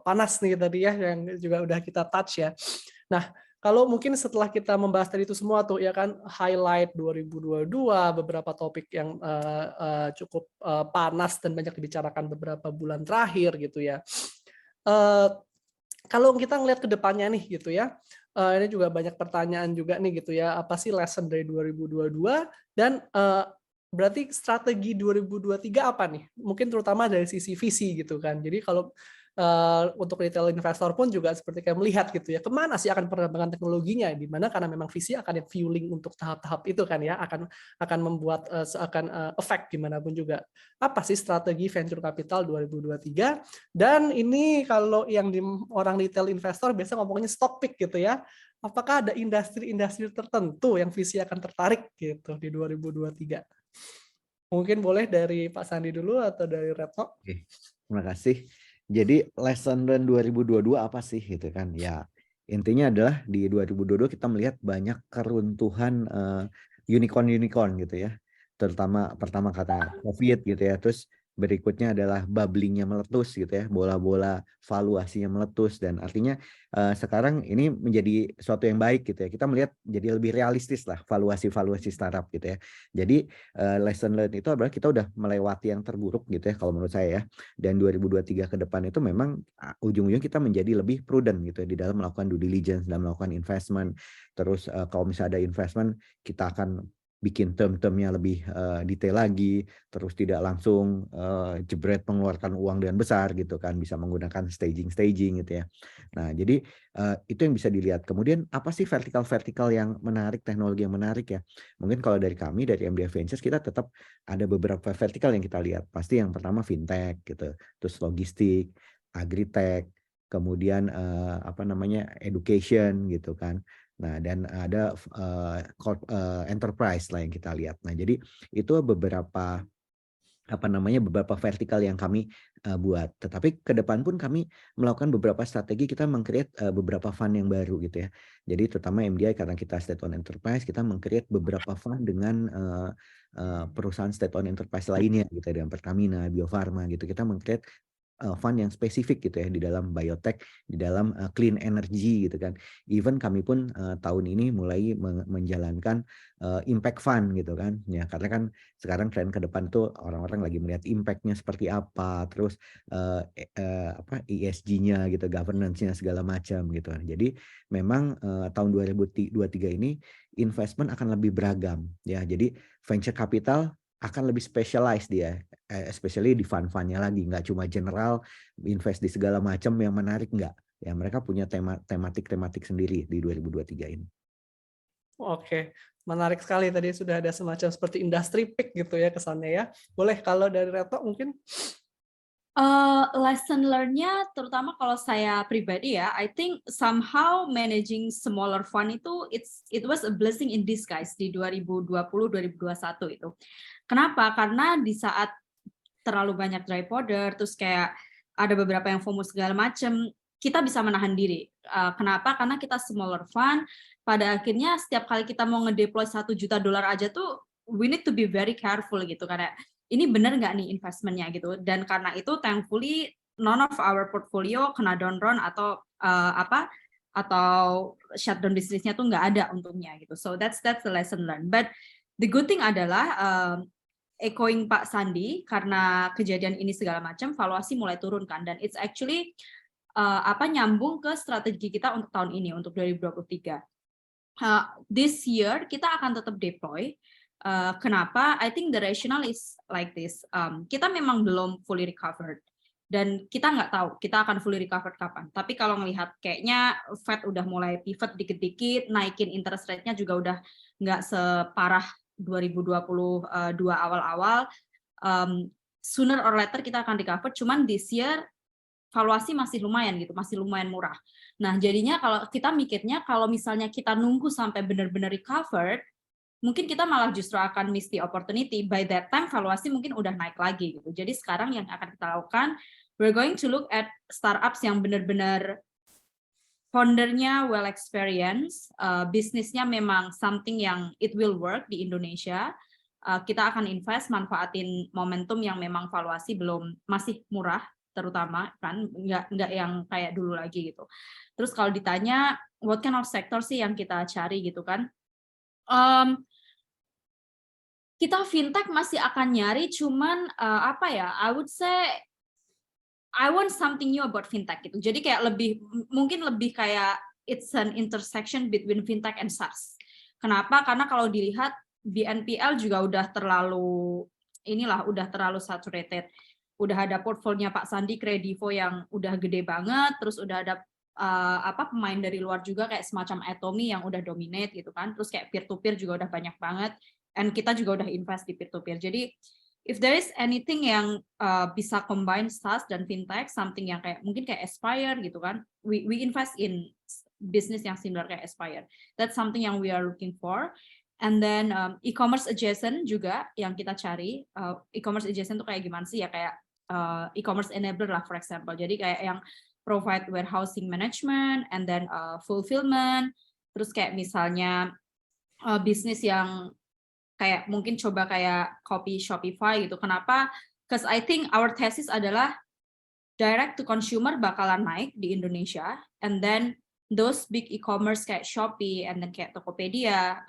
panas nih tadi ya, yang juga udah kita touch ya. Nah, kalau mungkin setelah kita membahas tadi itu semua tuh ya kan, highlight 2022, beberapa topik yang cukup panas dan banyak dibicarakan beberapa bulan terakhir gitu ya. Kalau kita ngelihat ke depannya nih gitu ya, ini juga banyak pertanyaan juga nih gitu ya, apa sih lesson dari 2022 dan berarti strategi 2023 apa nih? Mungkin terutama dari sisi visi gitu kan. Jadi kalau untuk retail investor pun juga seperti kayak melihat gitu ya, kemana sih akan perkembangan teknologinya, di mana karena memang visi akan fueling untuk tahap-tahap itu kan ya, akan membuat efek gimana pun juga. Apa sih strategi venture capital 2023? Dan ini kalau yang di orang retail investor biasa ngomongnya stock pick gitu ya. Apakah ada industri-industri tertentu yang visi akan tertarik gitu di 2023? Mungkin boleh dari Pak Sandi dulu atau dari Retno? Oke, terima kasih. Jadi lesson learn 2022 apa sih gitu kan? Ya, intinya adalah di 2022 kita melihat banyak keruntuhan unicorn gitu ya. Terutama pertama kata COVID gitu ya. Terus berikutnya adalah bubblingnya meletus gitu ya, bola-bola valuasinya meletus, dan artinya sekarang ini menjadi suatu yang baik gitu ya. Kita melihat jadi lebih realistis lah valuasi startup gitu ya. Jadi lesson learn itu adalah kita udah melewati yang terburuk gitu ya kalau menurut saya ya. Dan 2023 ke depan itu memang ujung-ujungnya kita menjadi lebih prudent gitu ya di dalam melakukan due diligence, dalam melakukan investment. Terus kalau misalnya ada investment, kita akan bikin term-termnya lebih detail lagi, terus tidak langsung jebret mengeluarkan uang dengan besar gitu kan, bisa menggunakan staging gitu ya. Nah, jadi itu yang bisa dilihat. Kemudian apa sih vertikal yang menarik, teknologi yang menarik ya? Mungkin kalau dari kami, dari MDA Ventures, kita tetap ada beberapa vertikal yang kita lihat. Pasti yang pertama fintech gitu, terus logistik, agritech, kemudian education gitu kan. Nah, dan ada enterprise lah yang kita lihat. Nah, jadi itu beberapa beberapa vertikal yang kami buat. Tetapi ke depan pun kami melakukan beberapa strategi, kita meng-create beberapa fund yang baru gitu ya. Jadi terutama MDI karena kita state owned enterprise, kita meng-create beberapa fund dengan perusahaan state owned enterprise lainnya gitu ya, dengan Pertamina, Bio Farma gitu. Kita meng-create fund yang spesifik gitu ya di dalam biotech, di dalam clean energy gitu kan. Even kami pun tahun ini mulai menjalankan impact fund gitu kan. Ya, karena kan sekarang tren ke depan tuh orang-orang lagi melihat impact-nya seperti apa, terus ESG-nya gitu, governance-nya segala macam gitu. Jadi memang tahun 2023 ini investment akan lebih beragam ya. Jadi venture capital akan lebih specialized dia, especially di fund-fundnya lagi, nggak cuma general invest di segala macam yang menarik, nggak. Ya, mereka punya tematik sendiri di 2023 ini. Oke, menarik sekali tadi sudah ada semacam seperti industry pick gitu ya kesannya ya. Boleh kalau dari Retno mungkin? Lesson learn-nya terutama kalau saya pribadi ya, I think somehow managing smaller fund itu it was a blessing in disguise di 2020-2021 itu. Kenapa? Karena di saat terlalu banyak dry powder, terus kayak ada beberapa yang FOMO segala macam, kita bisa menahan diri. Kenapa? Karena kita smaller fund, pada akhirnya setiap kali kita mau ngedeploy $1 juta aja tuh, we need to be very careful gitu, karena ini benar nggak nih investmentnya gitu. Dan karena itu thankfully none of our portfolio kena down round atau atau shutdown bisnisnya tuh nggak ada untungnya gitu. So that's the lesson learned. But the good thing adalah echoing Pak Sandi, karena kejadian ini segala macam, valuasi mulai turun kan, dan it's actually nyambung ke strategi kita untuk tahun ini, untuk 2023. This year kita akan tetap deploy. Kenapa? I think the rationale is like this. Kita memang belum fully recovered, dan kita nggak tahu kita akan fully recovered kapan. Tapi kalau melihat kayaknya Fed udah mulai pivot dikit-dikit, naikin interest rate-nya juga udah nggak separah 2022 awal-awal. Sooner or later kita akan recover. Cuman this year valuasi masih lumayan gitu, masih lumayan murah. Nah, jadinya kalau kita mikirnya kalau misalnya kita nunggu sampai benar-benar recovered, mungkin kita malah justru akan miss the opportunity. By that time valuasi mungkin udah naik lagi gitu. Jadi sekarang yang akan kita lakukan, we're going to look at startups yang benar-benar foundernya well experienced, bisnisnya memang something yang it will work di Indonesia. Kita akan invest, manfaatin momentum yang memang valuasi masih murah, terutama kan nggak yang kayak dulu lagi gitu. Terus kalau ditanya what kind of sector sih yang kita cari gitu kan, kita fintech masih akan nyari, cuman apa ya, I would say I want something new about fintech gitu. Jadi kayak mungkin lebih kayak it's an intersection between fintech and SaaS. Kenapa? Karena kalau dilihat BNPL juga udah terlalu saturated. Udah ada portfolio Pak Sandi Kredivo yang udah gede banget, terus udah ada pemain dari luar juga kayak semacam Atomy yang udah dominate gitu kan. Terus kayak peer to peer juga udah banyak banget, and kita juga udah invest di peer to peer. Jadi if there is anything yang bisa combine SaaS dan fintech, something yang kayak mungkin kayak Aspire gitu kan, we invest in business yang similar kayak Aspire. That's something yang we are looking for. And then e-commerce adjacent juga yang kita cari. E-commerce adjacent itu kayak gimana sih ya, kayak e-commerce enabler lah, for example. Jadi kayak yang provide warehousing management and then fulfillment. Terus kayak misalnya bisnis yang kayak mungkin coba kayak copy Shopify gitu. Kenapa? Because I think our thesis adalah direct to consumer bakalan naik di Indonesia, and then those big e-commerce kayak Shopee and then kayak Tokopedia,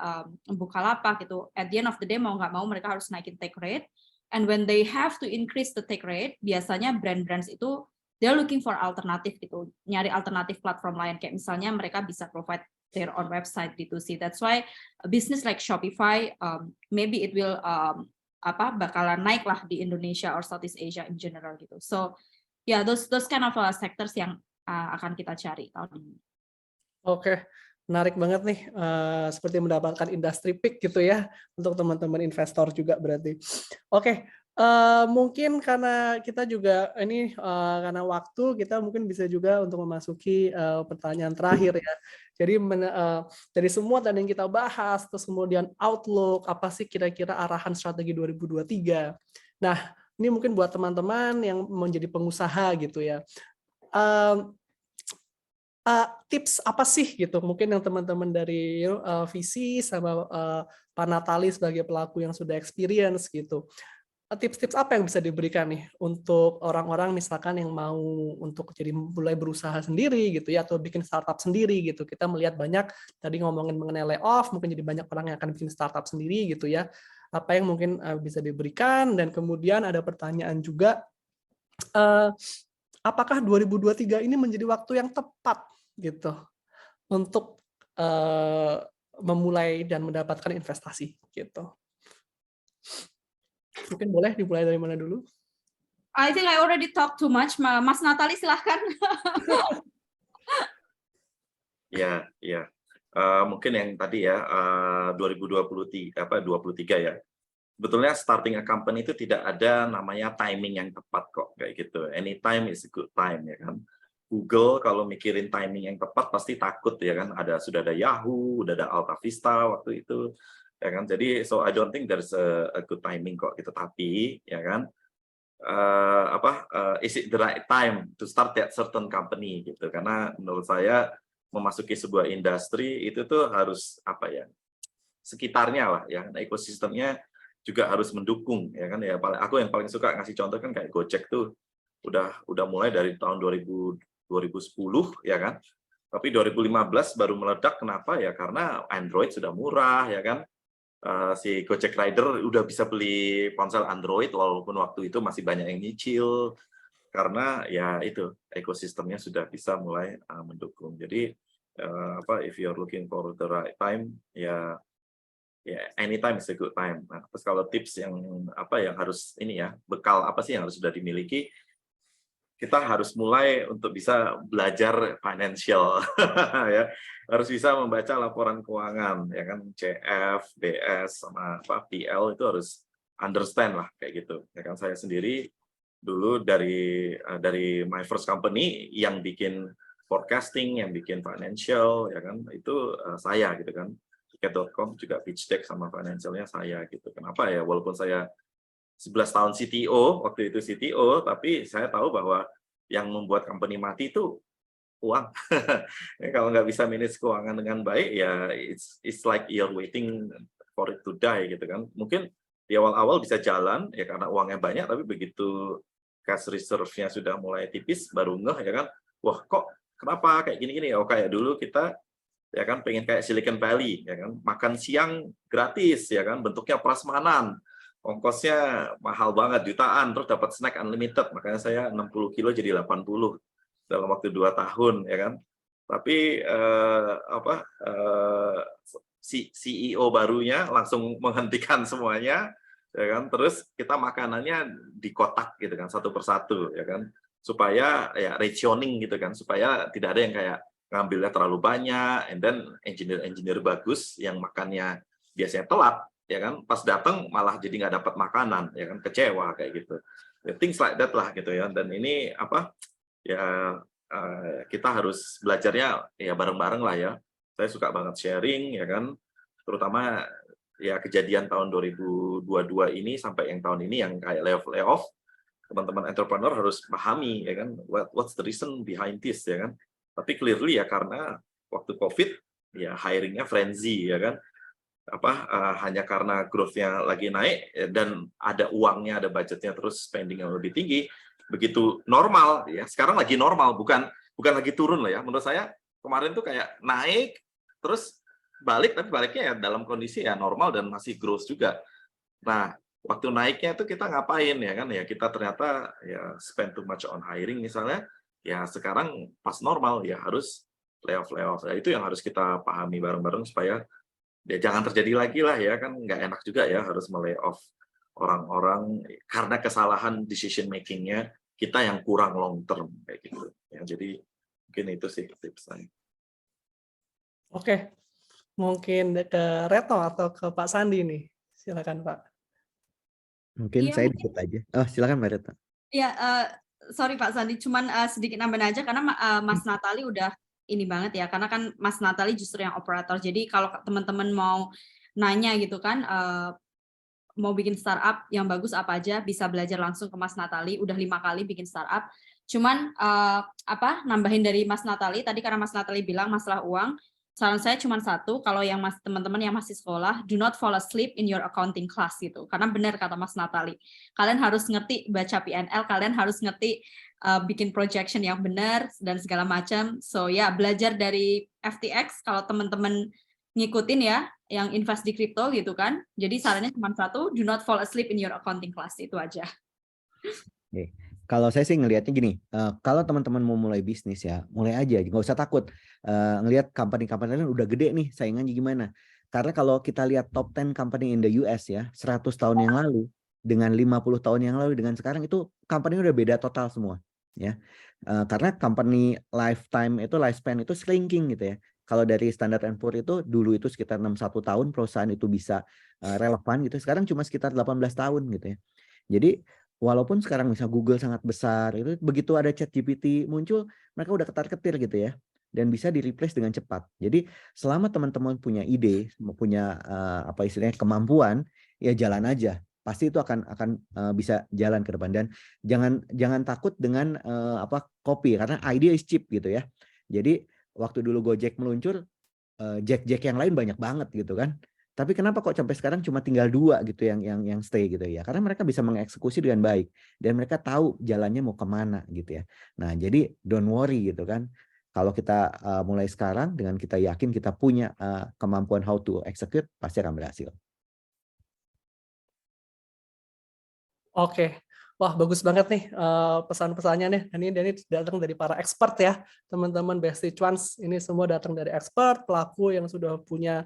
Bukalapak gitu, at the end of the day mau nggak mau mereka harus naikin take rate, and when they have to increase the take rate, biasanya brand-brands itu they're looking for alternative gitu, nyari alternatif platform lain, kayak misalnya mereka bisa provide their own website D2C. That's why a business like Shopify, maybe it will bakalan naik lah di Indonesia or Southeast Asia in general gitu. So yeah, those kind of sectors yang akan kita cari tahun ini. Oke, menarik banget nih. Seperti mendapatkan industry pick gitu ya untuk teman-teman investor juga berarti. Oke. Mungkin karena kita juga ini karena waktu, kita mungkin bisa juga untuk memasuki pertanyaan terakhir ya. Jadi dari semua tadi yang kita bahas, terus kemudian outlook, apa sih kira-kira arahan strategi 2023. Nah, ini mungkin buat teman-teman yang menjadi pengusaha gitu ya. Tips apa sih gitu? Mungkin yang teman-teman dari VC sama Pak Natali sebagai pelaku yang sudah experience gitu. Tips-tips apa yang bisa diberikan nih untuk orang-orang misalkan yang mau untuk jadi mulai berusaha sendiri gitu ya, atau bikin startup sendiri gitu. Kita melihat banyak tadi ngomongin mengenai layoff, mungkin jadi banyak orang yang akan bikin startup sendiri gitu ya. Apa yang mungkin bisa diberikan, dan kemudian ada pertanyaan juga, apakah 2023 ini menjadi waktu yang tepat gitu untuk memulai dan mendapatkan investasi gitu. Mungkin boleh dimulai dari mana dulu? I think I already talked too much. Mas Natali silahkan. Ya. Mungkin yang tadi ya 2023 ya. Sebetulnya starting a company itu tidak ada namanya timing yang tepat kok kayak gitu. Anytime is a good time ya kan. Google kalau mikirin timing yang tepat pasti takut ya kan. Sudah ada Yahoo, udah ada Alta Vista waktu itu. Ya kan, jadi so I don't think there's a good timing kok gitu, tapi ya kan is it the right time to start that certain company gitu, karena menurut saya memasuki sebuah industri itu tuh harus sekitarnya lah ya, ekosistemnya juga harus mendukung ya kan ya. Aku yang paling suka ngasih contoh kan kayak Gojek tuh udah mulai dari tahun 2010 ya kan, tapi 2015 baru meledak. Kenapa ya? Karena Android sudah murah ya kan. Si Gojek Rider udah bisa beli ponsel Android walaupun waktu itu masih banyak yang nyicil, karena ya itu ekosistemnya sudah bisa mulai mendukung. Jadi if you're looking for the right time ya anytime is a good time. Nah, terus kalau tips yang harus bekal apa sih yang harus sudah dimiliki, kita harus mulai untuk bisa belajar financial ya, harus bisa membaca laporan keuangan ya kan, CF, DS sama PL itu harus understand lah kayak gitu ya kan. Saya sendiri dulu dari my first company yang bikin forecasting, yang bikin financial ya kan, itu saya gitu kan. Tiket.com juga pitch deck sama financialnya saya gitu. Kenapa ya? Walaupun saya 11 tahun CTO, waktu itu CTO, tapi saya tahu bahwa yang membuat company mati itu uang. Kalau nggak bisa manage keuangan dengan baik, ya it's like you're waiting for it to die gitu kan. Mungkin di awal-awal bisa jalan ya karena uangnya banyak, tapi begitu cash reserve-nya sudah mulai tipis, baru ngeh ya kan, wah kok kenapa kayak gini-gini ya? Oh kayak dulu kita ya kan pengen kayak Silicon Valley ya kan, makan siang gratis ya kan, bentuknya prasmanan, ongkosnya mahal banget jutaan, terus dapat snack unlimited, makanya saya 60 kilo jadi 80 dalam waktu 2 tahun ya kan. Tapi si CEO barunya langsung menghentikan semuanya ya kan, terus kita makanannya di kotak gitu kan, satu persatu ya kan, supaya ya rationing gitu kan, supaya tidak ada yang kayak ngambilnya terlalu banyak, and then engineer bagus yang makannya biasanya telat ya kan, pas datang malah jadi nggak dapat makanan ya kan, kecewa kayak gitu ya, things like that lah gitu ya. Dan ini ya kita harus belajarnya ya bareng-bareng lah ya. Saya suka banget sharing ya kan, terutama ya kejadian tahun 2022 ini sampai yang tahun ini yang kayak layoff, teman-teman entrepreneur harus pahami ya kan, what's the reason behind this ya kan. Tapi clearly ya karena waktu COVID ya hiringnya frenzy ya kan, hanya karena growth-nya lagi naik dan ada uangnya, ada budgetnya, terus spending yang lebih tinggi. Begitu normal ya, sekarang lagi normal, bukan lagi turun lah ya. Menurut saya kemarin tuh kayak naik terus balik, tapi baliknya ya dalam kondisi ya normal dan masih growth juga. Nah, waktu naiknya itu kita ngapain ya kan, ya kita ternyata ya spend too much on hiring misalnya, ya sekarang pas normal ya harus layoff. Ya, itu yang harus kita pahami bareng-bareng supaya ya jangan terjadi lagi lah ya kan, nggak enak juga ya harus melay-off orang-orang karena kesalahan decision making-nya kita yang kurang long term kayak gitu ya. Jadi mungkin itu sih tips saya. Oke, mungkin ke Retno atau ke Pak Sandi nih, silakan Pak. Mungkin Iya, saya mungkin. dikit aja. Oh silakan Mbak Retno. Ya, sorry Pak Sandi, cuman sedikit nambahin aja karena Mas Natali udah ini banget ya, karena kan Mas Natali justru yang operator. Jadi kalau teman-teman mau nanya gitu kan, mau bikin startup yang bagus apa aja, bisa belajar langsung ke Mas Natali. Udah 5 kali bikin startup. Cuman nambahin dari Mas Natali tadi, karena Mas Natali bilang masalah uang. Saran saya cuma satu, kalau yang teman-teman yang masih sekolah, do not fall asleep in your accounting class gitu. Karena benar kata Mas Natali, kalian harus ngerti baca P&L, kalian harus ngerti bikin projection yang benar dan segala macam. So ya, belajar dari FTX kalau teman-teman ngikutin ya, yang invest di kripto gitu kan. Jadi sarannya cuma satu, do not fall asleep in your accounting class, itu aja. Oke. Kalau saya sih ngelihatnya gini, kalau teman-teman mau mulai bisnis ya, mulai aja, nggak usah takut. Ngelihat company-company lain udah gede nih, saingannya gimana. Karena kalau kita lihat top 10 company in the US ya, 100 tahun yang lalu, dengan 50 tahun yang lalu, dengan sekarang itu company udah beda total semua. Ya, karena company lifespan itu shrinking gitu ya. Kalau dari Standard & Poor's itu dulu itu sekitar 61 tahun perusahaan itu bisa relevan gitu, sekarang cuma sekitar 18 tahun gitu ya. Jadi walaupun sekarang misalnya Google sangat besar, itu begitu ada ChatGPT muncul, mereka udah ketar-ketir gitu ya, dan bisa di-replace dengan cepat. Jadi selama teman-teman punya ide, punya istilahnya kemampuan, ya jalan aja. Pasti itu akan bisa jalan ke depan. Dan jangan takut dengan copy, karena idea is cheap gitu ya. Jadi waktu dulu Gojek meluncur, Jack yang lain banyak banget gitu kan. Tapi kenapa kok sampai sekarang cuma tinggal 2 gitu yang stay gitu ya? Karena mereka bisa mengeksekusi dengan baik dan mereka tahu jalannya mau kemana gitu ya. Nah jadi don't worry gitu kan. Kalau kita mulai sekarang dengan kita yakin kita punya kemampuan how to execute, pasti akan berhasil. Oke, wah bagus banget nih pesan-pesannya nih. Ini datang dari para expert ya, teman-teman Bestie Cuans. Ini semua datang dari expert, pelaku yang sudah punya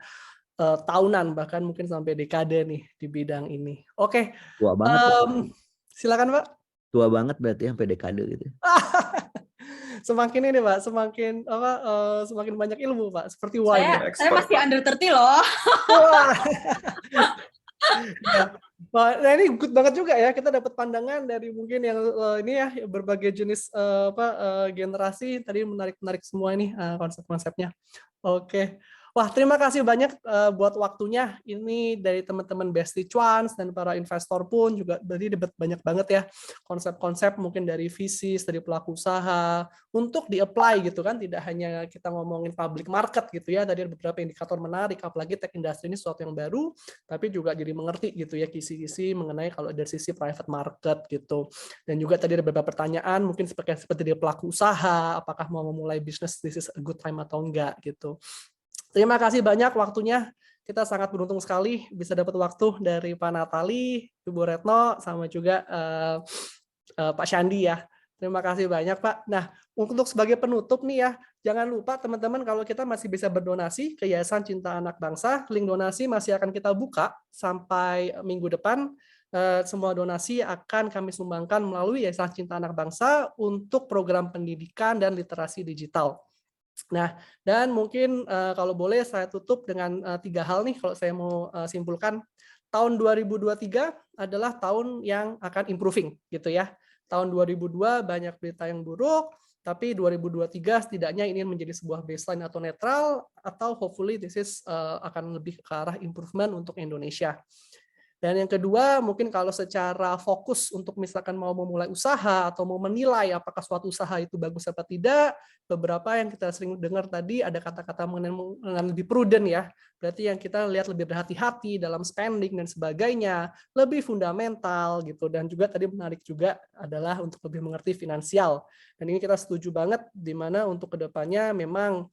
tahunan bahkan mungkin sampai dekade nih di bidang ini. Oke, Tua banget. Silakan Pak. Tua banget berarti sampai dekade gitu. Semakin ini Pak, semakin banyak ilmu Pak, seperti wine. Saya masih under 30 loh. Wah. Nah ini good banget juga ya, kita dapat pandangan dari mungkin yang ini ya berbagai jenis generasi, tadi menarik semua ini konsep-konsepnya. Oke. Wah, terima kasih banyak buat waktunya. Ini dari teman-teman Bestie Cuans dan para investor pun juga tadi dapat banyak banget ya konsep-konsep mungkin dari VCs, dari pelaku usaha untuk di-apply gitu kan. Tidak hanya kita ngomongin public market gitu ya. Tadi ada beberapa indikator menarik, apalagi tech industry ini sesuatu yang baru, tapi juga jadi mengerti gitu ya kisi-kisi mengenai kalau dari sisi private market gitu. Dan juga tadi ada beberapa pertanyaan mungkin seperti dari pelaku usaha, apakah mau memulai bisnis this is a good time atau enggak gitu. Terima kasih banyak waktunya. Kita sangat beruntung sekali bisa dapat waktu dari Pak Natali, Ibu Retno, sama juga Pak Syandi ya. Terima kasih banyak Pak. Nah, untuk sebagai penutup nih ya, jangan lupa teman-teman kalau kita masih bisa berdonasi ke Yayasan Cinta Anak Bangsa, link donasi masih akan kita buka sampai minggu depan. Semua donasi akan kami sumbangkan melalui Yayasan Cinta Anak Bangsa untuk program pendidikan dan literasi digital. Nah, dan mungkin kalau boleh saya tutup dengan 3 hal nih kalau saya mau simpulkan. Tahun 2023 adalah tahun yang akan improving gitu ya. Tahun 2002 banyak berita yang buruk, tapi 2023 setidaknya ini menjadi sebuah baseline atau netral, atau hopefully this is akan lebih ke arah improvement untuk Indonesia. Dan yang kedua, mungkin kalau secara fokus untuk misalkan mau memulai usaha atau mau menilai apakah suatu usaha itu bagus atau tidak, beberapa yang kita sering dengar tadi ada kata-kata mengenai lebih prudent ya. Berarti yang kita lihat lebih berhati-hati dalam spending dan sebagainya, lebih fundamental gitu. Dan juga tadi menarik juga adalah untuk lebih mengerti finansial. Dan ini kita setuju banget di mana untuk kedepannya memang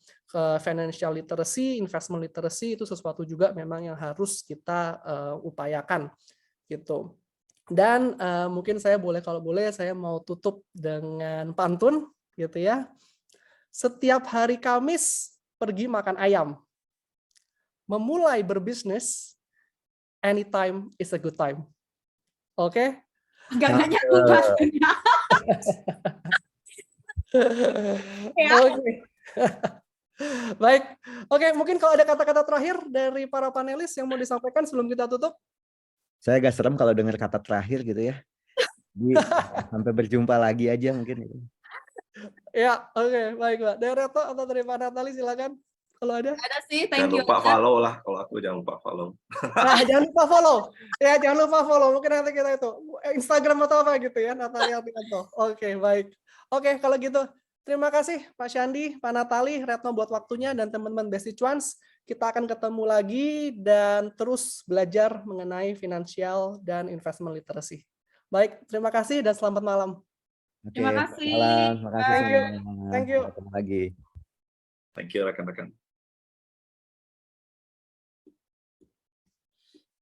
financial literacy, investment literacy itu sesuatu juga memang yang harus kita upayakan gitu. Dan mungkin saya kalau boleh saya mau tutup dengan pantun gitu ya. Setiap hari Kamis pergi makan ayam. Memulai berbisnis anytime is a good time. Oke? Agak nyambung bahasanya. Ya. Oke. Baik, oke mungkin kalau ada kata-kata terakhir dari para panelis yang mau disampaikan sebelum kita tutup. Saya agak serem kalau dengar kata terakhir gitu ya. Jadi, sampai berjumpa lagi aja mungkin. Ya, oke, baik Pak. Dari Reto atau dari Pak Natali silakan kalau ada. Ada sih, Jangan thank you. lupa follow lah, kalau aku jangan lupa follow. Nah, jangan lupa follow. Ya, jangan lupa follow. Mungkin nanti kita itu Instagram atau apa gitu ya, Natalia Ardianto. Oke, baik. Oke, kalau gitu terima kasih Pak Syandi, Pak Natali, Retno buat waktunya dan teman-teman Bestie Cuans. Kita akan ketemu lagi dan terus belajar mengenai finansial dan investment literacy. Baik, terima kasih dan selamat malam. Oke, Terima kasih. malam. Terima kasih Thank you. semua. Thank you. Sampai ketemu lagi. Thank you rekan-rekan.